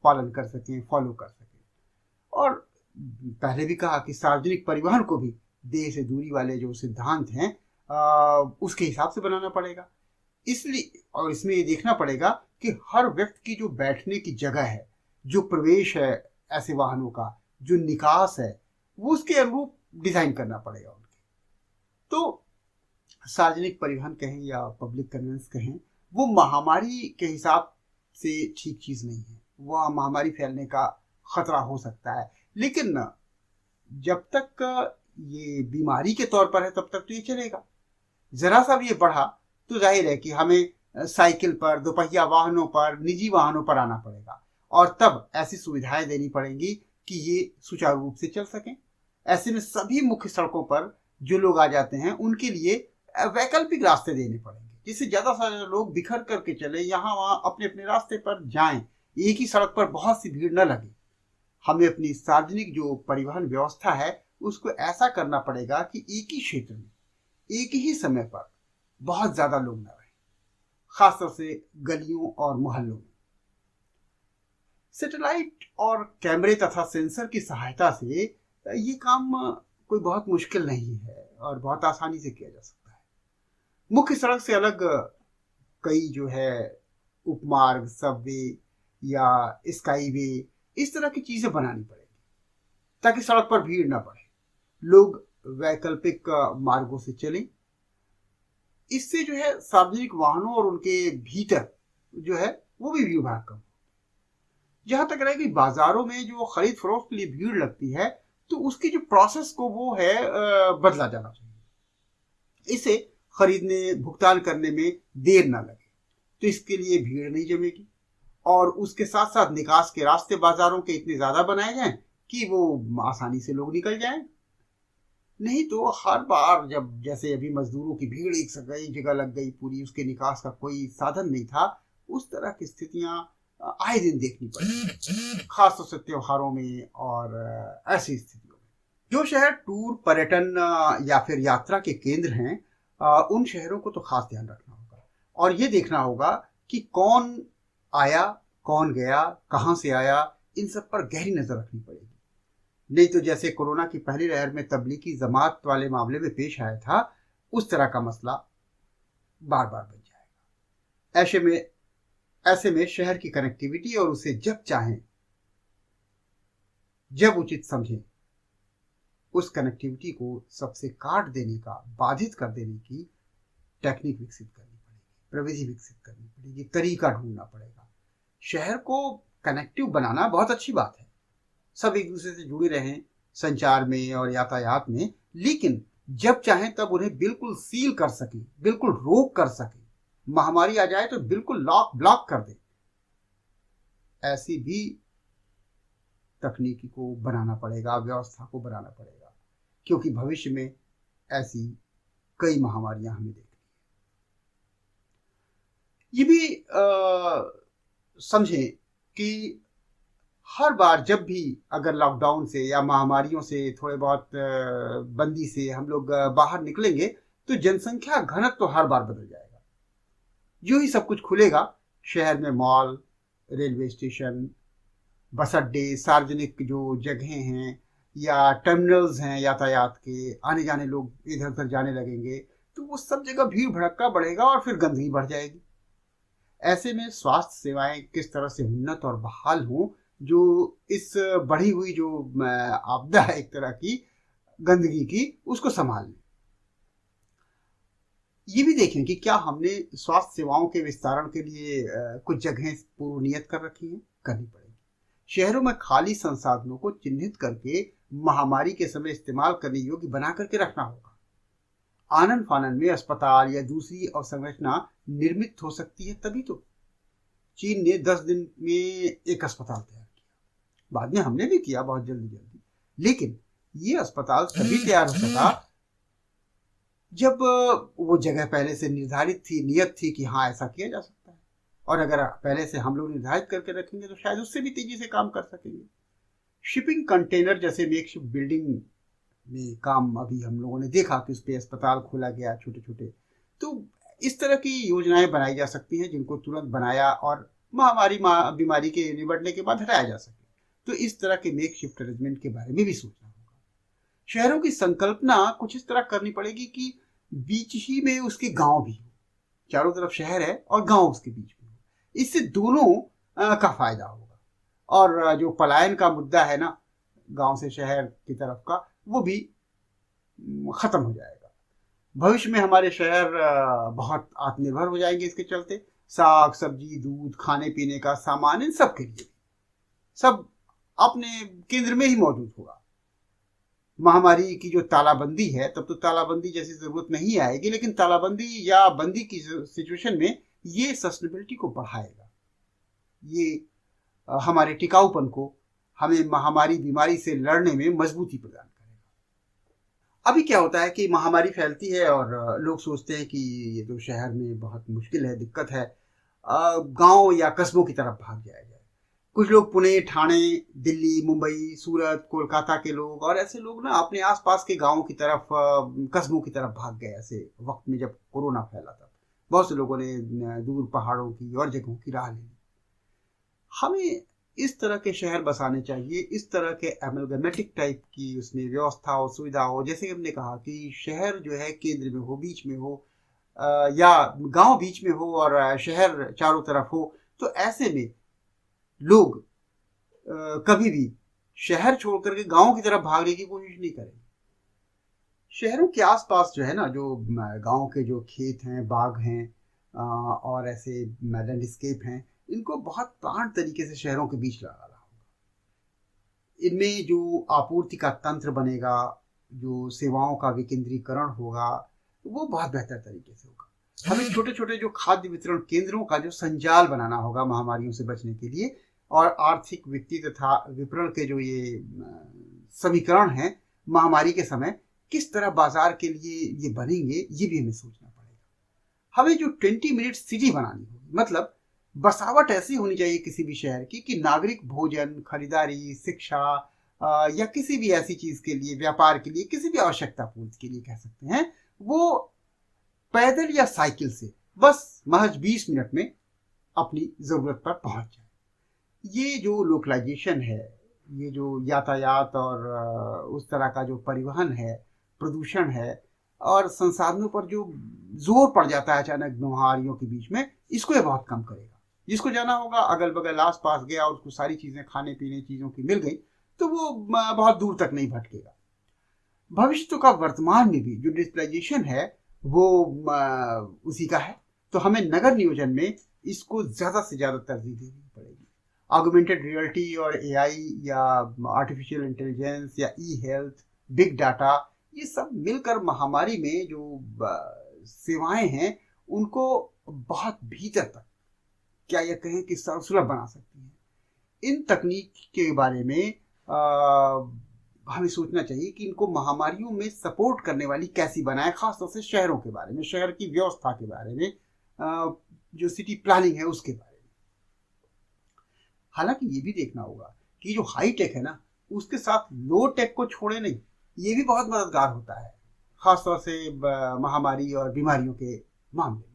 S1: पालन कर सकें, फॉलो कर सकें। और पहले भी कहा कि सार्वजनिक परिवहन को भी देह से दूरी वाले जो सिद्धांत हैं उसके हिसाब से बनाना पड़ेगा। इसलिए और इसमें ये देखना पड़ेगा कि हर व्यक्ति की जो बैठने की जगह है, जो प्रवेश है ऐसे वाहनों का, जो निकास है, वो उसके अनुरूप डिजाइन करना पड़ेगा उनके। तो सार्वजनिक परिवहन कहें या पब्लिक कन्वेंस कहें, वो महामारी के हिसाब से ठीक चीज नहीं है। वह महामारी फैलने का खतरा हो सकता है, लेकिन जब तक ये बीमारी के तौर पर है तब तक तो ये चलेगा। जरा सा भी ये बढ़ा तो जाहिर है कि हमें साइकिल पर, दोपहिया वाहनों पर, निजी वाहनों पर आना पड़ेगा, और तब ऐसी सुविधाएं देनी पड़ेंगी कि ये सुचारू रूप से चल सकें। ऐसे में सभी मुख्य सड़कों पर जो लोग आ जाते हैं उनके लिए वैकल्पिक रास्ते देने पड़ेंगे, जिससे ज्यादा से ज्यादा लोग बिखर करके चले, यहाँ वहाँ अपने अपने रास्ते पर जाएं, एक ही सड़क पर बहुत सी भीड़ न लगे। हमें अपनी सार्वजनिक जो परिवहन व्यवस्था है उसको ऐसा करना पड़ेगा कि एक ही क्षेत्र में एक ही समय पर बहुत ज्यादा लोग न रहें, खासतौर से गलियों और मोहल्लों में। सैटेलाइट और कैमरे तथा सेंसर की सहायता से ये काम कोई बहुत मुश्किल नहीं है और बहुत आसानी से किया जा सकता है। मुख्य सड़क से अलग कई जो है उपमार्ग, सबवे या स्काईवे, इस तरह की चीजें बनानी पड़ेगी ताकि सड़क पर भीड़ ना पड़े, लोग वैकल्पिक मार्गों से चलें। इससे जो है सार्वजनिक वाहनों और उनके भीतर जो है वो भी भीड़ भाड़ कम। जहां तक रहे कि बाजारों में जो खरीद फरोख्त के लिए भीड़ लगती है, तो उसकी जो प्रोसेस को वो है बदला जाना चाहिए। इसे खरीदने, भुगतान करने में देर ना लगे, तो इसके लिए भीड़ नहीं जमेगी। और उसके साथ साथ निकास के रास्ते बाजारों के इतने ज्यादा बनाए जाएं कि वो आसानी से लोग निकल जाएं। नहीं तो हर बार जब जैसे अभी मजदूरों की भीड़ एक जगह लग गई पूरी, उसके निकास का कोई साधन नहीं था, उस तरह की स्थितियां आए दिन देखनी पड़ती, खासतौर से त्योहारों में और ऐसी स्थितियों में। जो शहर टूर, पर्यटन या फिर यात्रा के केंद्र हैं, उन शहरों को तो खास ध्यान रखना होगा और ये देखना होगा कि कौन आया, कौन गया, कहाँ से आया, इन सब पर गहरी नजर रखनी पड़ेगी। नहीं तो जैसे कोरोना की पहली लहर में तबलीगी जमात वाले मामले में पेश आया था, उस तरह का मसला बार बार बन जाएगा। ऐसे में शहर की कनेक्टिविटी और उसे जब चाहें जब उचित समझें उस कनेक्टिविटी को सबसे काट देने का, बाधित कर देने की टेक्निक विकसित करनी पड़ेगी, प्रविधि विकसित करनी पड़ेगी, तरीका ढूंढना पड़ेगा। शहर को कनेक्टिव बनाना बहुत अच्छी बात है, सब एक दूसरे से जुड़े रहें संचार में और यातायात में, लेकिन जब चाहें तब उन्हें बिल्कुल सील कर सकें, बिल्कुल रोक कर सकें। महामारी आ जाए तो बिल्कुल लॉक ब्लॉक कर दें, ऐसी भी तकनीकी को बनाना पड़ेगा, व्यवस्था को बनाना पड़ेगा, क्योंकि भविष्य में ऐसी कई महामारियां हमें देखनी है। ये भी समझें कि हर बार जब भी अगर लॉकडाउन से या महामारियों से थोड़े बहुत बंदी से हम लोग बाहर निकलेंगे तो जनसंख्या घनत्व तो हर बार बदल जाएगा। जो ही सब कुछ खुलेगा, शहर में मॉल, रेलवे स्टेशन, बस अड्डे, सार्वजनिक जो जगहें हैं या टर्मिनल्स हैं यातायात के, आने जाने लोग इधर उधर जाने लगेंगे, तो वो सब जगह भीड़ भड़क्का बढ़ेगा और फिर गंदगी बढ़ जाएगी। ऐसे में स्वास्थ्य सेवाएं किस तरह से उन्नत और बहाल हों, जो इस बढ़ी हुई जो आपदा है एक तरह की गंदगी की, उसको संभाल लें। ये भी देखें कि क्या हमने स्वास्थ्य सेवाओं के विस्तारण के लिए कुछ जगहें पूर्व नियत कर रखी हैं, करनी पड़ेगी। शहरों में खाली संसाधनों को चिन्हित करके महामारी के समय इस्तेमाल करने योग्य बना करके रखना होगा। आनन फानन में अस्पताल या दूसरी अवसंरचना निर्मित हो सकती है, तभी तो चीन ने 10 दिन में एक अस्पताल तैयार किया, बाद में हमने भी किया बहुत जल्दी, लेकिन ये अस्पताल तभी तैयार हो सका जब वो जगह पहले से निर्धारित थी, नियत थी कि हाँ ऐसा किया जा सकता है। और अगर पहले से हम लोग निर्धारित करके रखेंगे तो शायद उससे भी तेजी से काम कर सकेंगे। शिपिंग कंटेनर जैसे मेकशिफ्ट बिल्डिंग में काम अभी हम लोगों ने देखा कि उस पर अस्पताल खोला गया, छोटे छोटे। तो इस तरह की योजनाएं बनाई जा सकती हैं जिनको तुरंत बनाया और बीमारी के निबटने के बाद हटाया जा सके। तो इस तरह के मेकशिफ्ट अरेंजमेंट के बारे में भी सोचना होगा। शहरों की संकल्पना कुछ इस तरह करनी पड़ेगी कि बीच ही में उसके गांव भी हो, चारों तरफ शहर है और गांव उसके बीच में हो, इससे दोनों का फायदा होगा। और जो पलायन का मुद्दा है ना गांव से शहर की तरफ का, वो भी खत्म हो जाएगा। भविष्य में हमारे शहर बहुत आत्मनिर्भर हो जाएंगे इसके चलते। साग सब्जी, दूध, खाने पीने का सामान, इन सब के लिए सब अपने केंद्र में ही मौजूद होगा। महामारी की जो तालाबंदी है, तब तो तालाबंदी जैसी जरूरत नहीं आएगी, लेकिन तालाबंदी या बंदी की सिचुएशन में ये सस्टेनेबिलिटी को बढ़ाएगा, ये हमारे टिकाऊपन को, हमें महामारी बीमारी से लड़ने में मजबूती प्रदान करेगा। अभी क्या होता है कि महामारी फैलती है और लोग सोचते हैं कि ये तो शहर में बहुत मुश्किल है, दिक्कत है, गांव या कस्बों की तरफ भाग जाया जाए। कुछ लोग पुणे, ठाणे, दिल्ली, मुंबई, सूरत, कोलकाता के लोग और ऐसे लोग ना अपने आसपास के गांवों की तरफ, कस्बों की तरफ भाग गए। ऐसे वक्त में जब कोरोना फैला था, बहुत से लोगों ने दूर पहाड़ों की और जगहों की राह ली। हमें इस तरह के शहर बसाने चाहिए, इस तरह के एमलगमेटिक टाइप की उसमें व्यवस्था हो, सुविधा हो। जैसे हमने कहा कि शहर जो है केंद्र में हो, बीच में हो, या गांव बीच में हो और शहर चारों तरफ हो। तो ऐसे में लोग कभी भी शहर छोड़ करके गांव की तरफ भागने की कोशिश नहीं करेंगे। शहरों के आसपास जो है ना, जो गांव के जो खेत हैं, बाग हैं और ऐसे लैंडस्केप हैं, इनको बहुत प्लांट तरीके से शहरों के बीच लगाना होगा। इनमें जो आपूर्ति का तंत्र बनेगा, जो सेवाओं का विकेंद्रीकरण होगा, वो बहुत बेहतर तरीके से होगा। हमें छोटे छोटे जो खाद्य वितरण केंद्रों का जो संजाल बनाना होगा महामारियों से बचने के लिए, और आर्थिक, वित्तीय तथा विपणन के जो ये समीकरण हैं महामारी के समय किस तरह बाजार के लिए ये बनेंगे, ये भी हमें सोचना पड़ेगा। हमें जो 20 मिनट सिटी बनानी होगी, मतलब बसावट ऐसी होनी चाहिए किसी भी शहर की कि नागरिक भोजन, खरीदारी, शिक्षा या किसी भी ऐसी चीज के लिए, व्यापार के लिए, किसी भी आवश्यकता पूर्ति के लिए कह सकते हैं, वो पैदल या साइकिल से बस महज 20 मिनट में अपनी जरूरत पर पहुंच जाए। ये जो लोकलाइजेशन है, ये जो यातायात और उस तरह का जो परिवहन है, प्रदूषण है और संसाधनों पर जो जोर पड़ जाता है अचानक बीमारियों के बीच में, इसको ये बहुत कम करेगा। जिसको जाना होगा अगल बगल आस पास गया और उसको सारी चीज़ें खाने पीने चीज़ों की मिल गई तो वो बहुत दूर तक नहीं भटकेगा। भविष्य तो का वर्तमान में भी जो डिजिटलाइजेशन है वो उसी का है। तो हमें नगर नियोजन में इसको ज़्यादा से ज़्यादा तरजीह देनी पड़ेगी। ऑगमेंटेड रियलिटी और एआई या आर्टिफिशियल इंटेलिजेंस या ई हेल्थ, बिग डाटा, ये सब मिलकर महामारी में जो सेवाएं हैं उनको बहुत भीतर तक, क्या यह कहें कि सर्वसुलभ बना सकती हैं। इन तकनीक के बारे में हमें सोचना चाहिए कि इनको महामारियों में सपोर्ट करने वाली कैसी बनाए, खासतौर से शहरों के बारे में, शहर की व्यवस्था के बारे में, जो सिटी प्लानिंग है उसके बारे में। हालांकि ये भी देखना होगा कि जो हाई टेक है ना उसके साथ लो टेक को छोड़े नहीं, ये भी बहुत मददगार होता है, खासतौर से महामारी और बीमारियों के मामले में।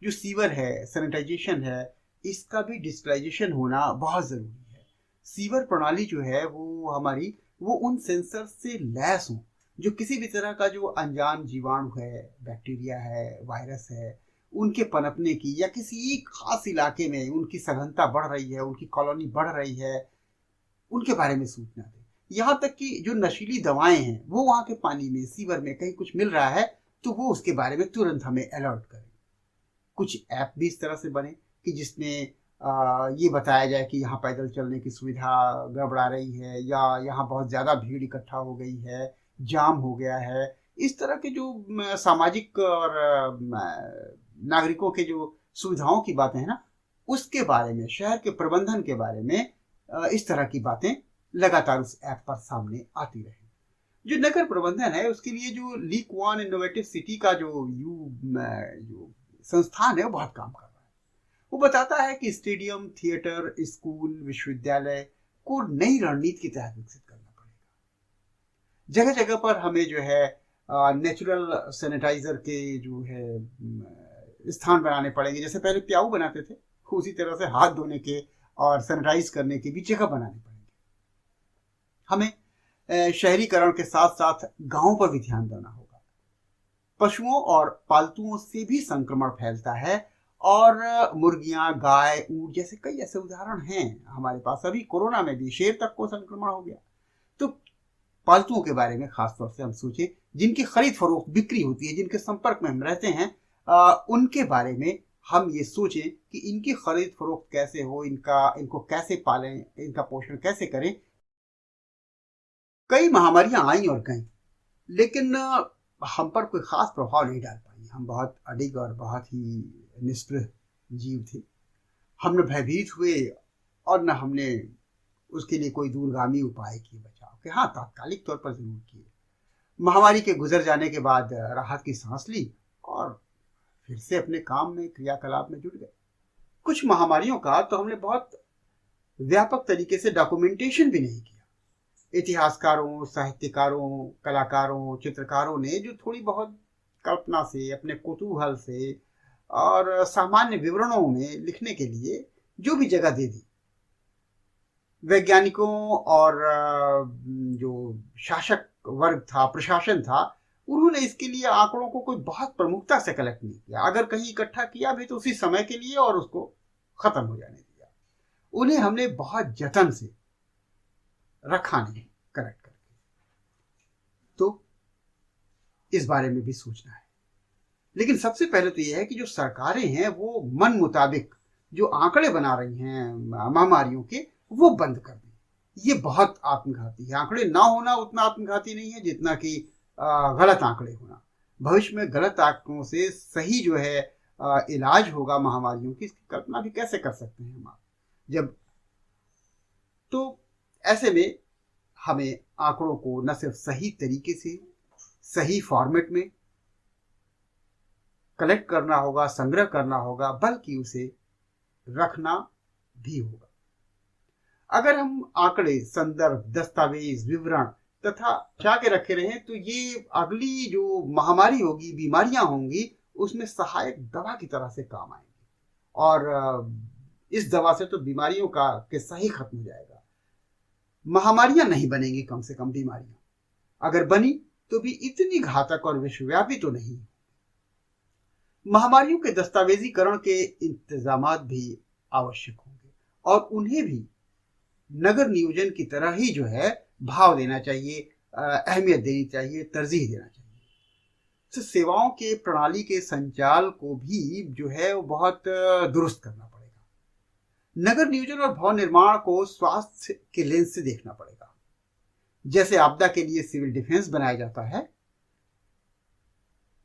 S1: जो सीवर है, सैनिटाइजेशन है, इसका भी डिजिटलाइजेशन होना बहुत ज़रूरी है। सीवर प्रणाली जो है वो हमारी वो उन सेंसर से लैस हो जो किसी भी तरह का जो अनजान जीवाणु है, बैक्टीरिया है, वायरस है, उनके पनपने की या किसी खास इलाके में उनकी सघनता बढ़ रही है, उनकी कॉलोनी बढ़ रही है, उनके बारे में सूचना दें। यहाँ तक कि जो नशीली दवाएं हैं वो वहाँ के पानी में, सीवर में कहीं कुछ मिल रहा है तो वो उसके बारे में तुरंत हमें अलर्ट करें। कुछ ऐप भी इस तरह से बने कि जिसमें ये बताया जाए कि यहाँ पैदल चलने की सुविधा गड़बड़ा रही है या यहाँ बहुत ज़्यादा भीड़ इकट्ठा हो गई है, जाम हो गया है। इस तरह के जो सामाजिक और नागरिकों के जो सुविधाओं की बातें हैं ना, उसके बारे में, शहर के प्रबंधन के बारे में इस तरह की बातें लगातार उस ऐप पर सामने आती रहें। जो नगर प्रबंधन है उसके लिए जो लीक वन इनोवेटिव सिटी का जो संस्थान है वो बहुत काम कर रहा है। वो बताता है कि स्टेडियम, थिएटर, स्कूल, विश्वविद्यालय को नई रणनीति के तहत विकसित करना पड़ेगा। जगह जगह पर हमें जो है नेचुरल सैनिटाइजर के जो है स्थान बनाने पड़ेंगे। जैसे पहले प्याऊ बनाते थे उसी तरह से हाथ धोने के और सैनिटाइज करने की भी जगह बनानी पड़ेगी। हमें शहरीकरण के साथ साथ गांवों पर भी ध्यान देना होगा। पशुओं और पालतुओं से भी संक्रमण फैलता है और मुर्गियां, गाय, ऊंट जैसे कई ऐसे उदाहरण हैं हमारे पास। अभी कोरोना में भी शेर तक को संक्रमण हो गया। तो पालतुओं के बारे में खासतौर से हम सोचें, जिनकी खरीद फरोख्त, बिक्री होती है, जिनके संपर्क में हम रहते हैं, उनके बारे में हम ये सोचें कि इनकी खरीद फरोख्त कैसे हो, इनको कैसे पालें, इनका पोषण कैसे करें। कई महामारियां आई और गईं, लेकिन हम पर कोई खास प्रभाव नहीं डाल पाई। हम बहुत अडिग और बहुत ही निष्पृह जीव थे। हम न भयभीत हुए और न हमने उसके लिए कोई दूरगामी उपाय किए बचाव के। हाँ, तात्कालिक तौर पर जरूर किए। महामारी के गुजर जाने के बाद राहत की सांस ली और फिर से अपने काम में, क्रियाकलाप में जुट गए। कुछ महामारियों का तो हमने बहुत व्यापक तरीके से डॉक्यूमेंटेशन भी नहीं किया। इतिहासकारों, साहित्यकारों, कलाकारों, चित्रकारों ने जो थोड़ी बहुत कल्पना से, अपने कुतूहल से और सामान्य विवरणों में लिखने के लिए जो भी जगह दे दी, वैज्ञानिकों और जो शासक वर्ग था, प्रशासन था, उन्होंने इसके लिए आंकड़ों को कोई बहुत प्रमुखता से कलेक्ट नहीं किया। अगर कहीं इकट्ठा किया भी तो उसी समय के लिए और उसको खत्म हो जाने दिया। उन्हें हमने बहुत जतन से रखा नहीं कलेक्ट करके। तो इस बारे में भी सोचना है। लेकिन सबसे पहले तो यह है कि जो सरकारें हैं वो मन मुताबिक जो आंकड़े बना रही हैं महामारियों के, वो बंद कर दें। ये बहुत आत्मघाती है। आंकड़े ना होना उतना आत्मघाती नहीं है जितना कि गलत आंकड़े होना। भविष्य में गलत आंकड़ों से सही जो है इलाज होगा महामारियों की, इसकी कल्पना भी कैसे कर सकते हैं हम। जब तो ऐसे में हमें आंकड़ों को न सिर्फ सही तरीके से, सही फॉर्मेट में कलेक्ट करना होगा, संग्रह करना होगा, बल्कि उसे रखना भी होगा। अगर हम आंकड़े, संदर्भ, दस्तावेज, विवरण तथा बचा के रखे रहें तो ये अगली जो महामारी होगी, बीमारियां होंगी, उसमें सहायक दवा की तरह से काम आएंगी और इस दवा से तो बीमारियों का किस्सा ही खत्म हो जाएगा। महामारियां नहीं बनेंगी, कम से कम बीमारियां अगर बनी तो भी इतनी घातक और विश्वव्यापी तो नहीं। महामारियों के दस्तावेजीकरण के इंतजामात भी आवश्यक होंगे और उन्हें भी नगर नियोजन की तरह ही जो है भाव देना चाहिए, अहमियत देनी चाहिए, तरजीह देना चाहिए। तो सेवाओं के प्रणाली के संचाल को भी जो है वो बहुत दुरुस्त करना पड़ेगा। नगर नियोजन और भवन निर्माण को स्वास्थ्य के लेंस से देखना पड़ेगा। जैसे आपदा के लिए सिविल डिफेंस बनाया जाता है,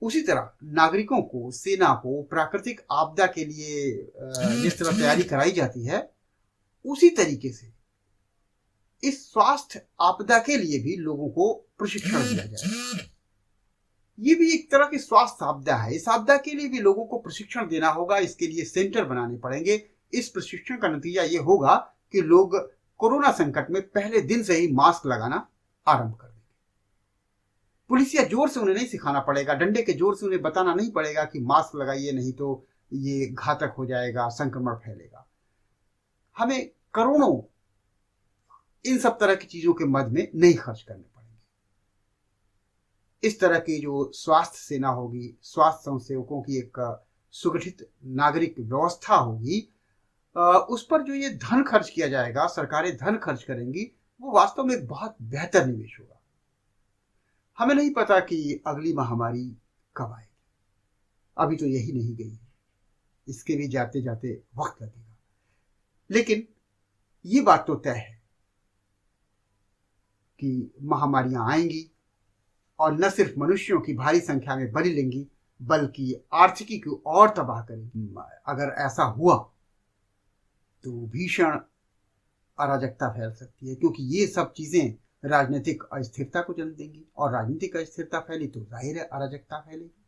S1: उसी तरह नागरिकों को, सेना को प्राकृतिक आपदा के लिए जिस तरह तैयारी कराई जाती है, उसी तरीके से इस स्वास्थ्य आपदा के लिए भी लोगों को प्रशिक्षण दिया जाए। ये भी एक तरह की स्वास्थ्य आपदा है। इस आपदा के लिए भी लोगों को प्रशिक्षण देना होगा। इसके लिए सेंटर बनाने पड़ेंगे। इस प्रशिक्षण का नतीजा ये होगा कि लोग कोरोना संकट में पहले दिन से ही मास्क लगाना आरंभ कर देंगे। पुलिसिया जोर से उन्हें नहीं सिखाना पड़ेगा, डंडे के जोर से उन्हें बताना नहीं पड़ेगा कि मास्क लगाइए, नहीं तो ये घातक हो जाएगा, संक्रमण फैलेगा। हमें करोड़ों इन सब तरह की चीजों के मद में नहीं खर्च करने पड़ेंगे। इस तरह की जो स्वास्थ्य सेना होगी, स्वास्थ्य स्वयंसेवकों की एक सुगठित नागरिक व्यवस्था होगी, उस पर जो ये धन खर्च किया जाएगा, सरकारें धन खर्च करेंगी, वो वास्तव में एक बहुत बेहतर निवेश होगा। हमें नहीं पता कि अगली महामारी कब आएगी, अभी तो यही नहीं गई है, इसके भी जाते जाते वक्त लगेगा। लेकिन ये बात तो तय है कि महामारियां आएंगी और न सिर्फ मनुष्यों की भारी संख्या में बलि लेंगी, बल्कि आर्थिकी को और तबाह करेंगी। अगर ऐसा हुआ तो भीषण अराजकता फैल सकती है, क्योंकि ये सब चीजें राजनीतिक अस्थिरता को जन्म देंगी और राजनीतिक अस्थिरता फैली तो जाहिर है अराजकता फैलेगी।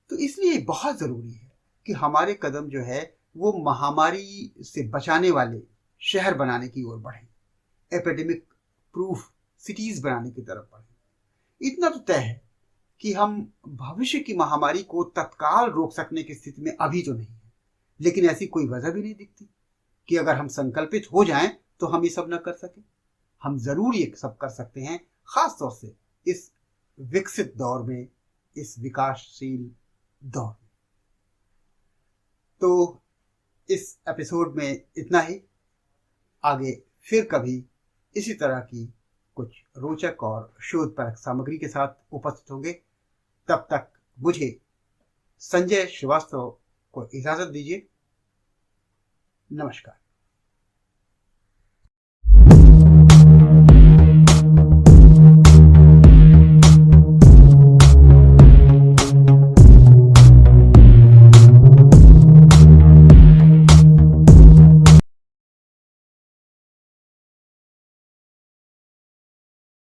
S1: तो इसलिए बहुत जरूरी है कि हमारे कदम जो है वो महामारी से बचाने वाले शहर बनाने की ओर बढ़ें, एपिडेमिक प्रूफ सिटीज बनाने की तरफ बढ़ें। इतना तो तय है कि हम भविष्य की महामारी को तत्काल रोक सकने की स्थिति में अभी तो नहीं है, लेकिन ऐसी कोई वजह भी नहीं दिखती कि अगर हम संकल्पित हो जाएं तो हम ये सब न कर सकें। हम जरूर ये सब कर सकते हैं, खास तौर से इस विकसित दौर में, इस विकासशील दौर में। तो इस एपिसोड में इतना ही। आगे फिर कभी इसी तरह की कुछ रोचक और शोधपरक सामग्री के साथ उपस्थित होंगे। तब तक मुझे संजय श्रीवास्तव को इजाजत दीजिए। नमस्कार।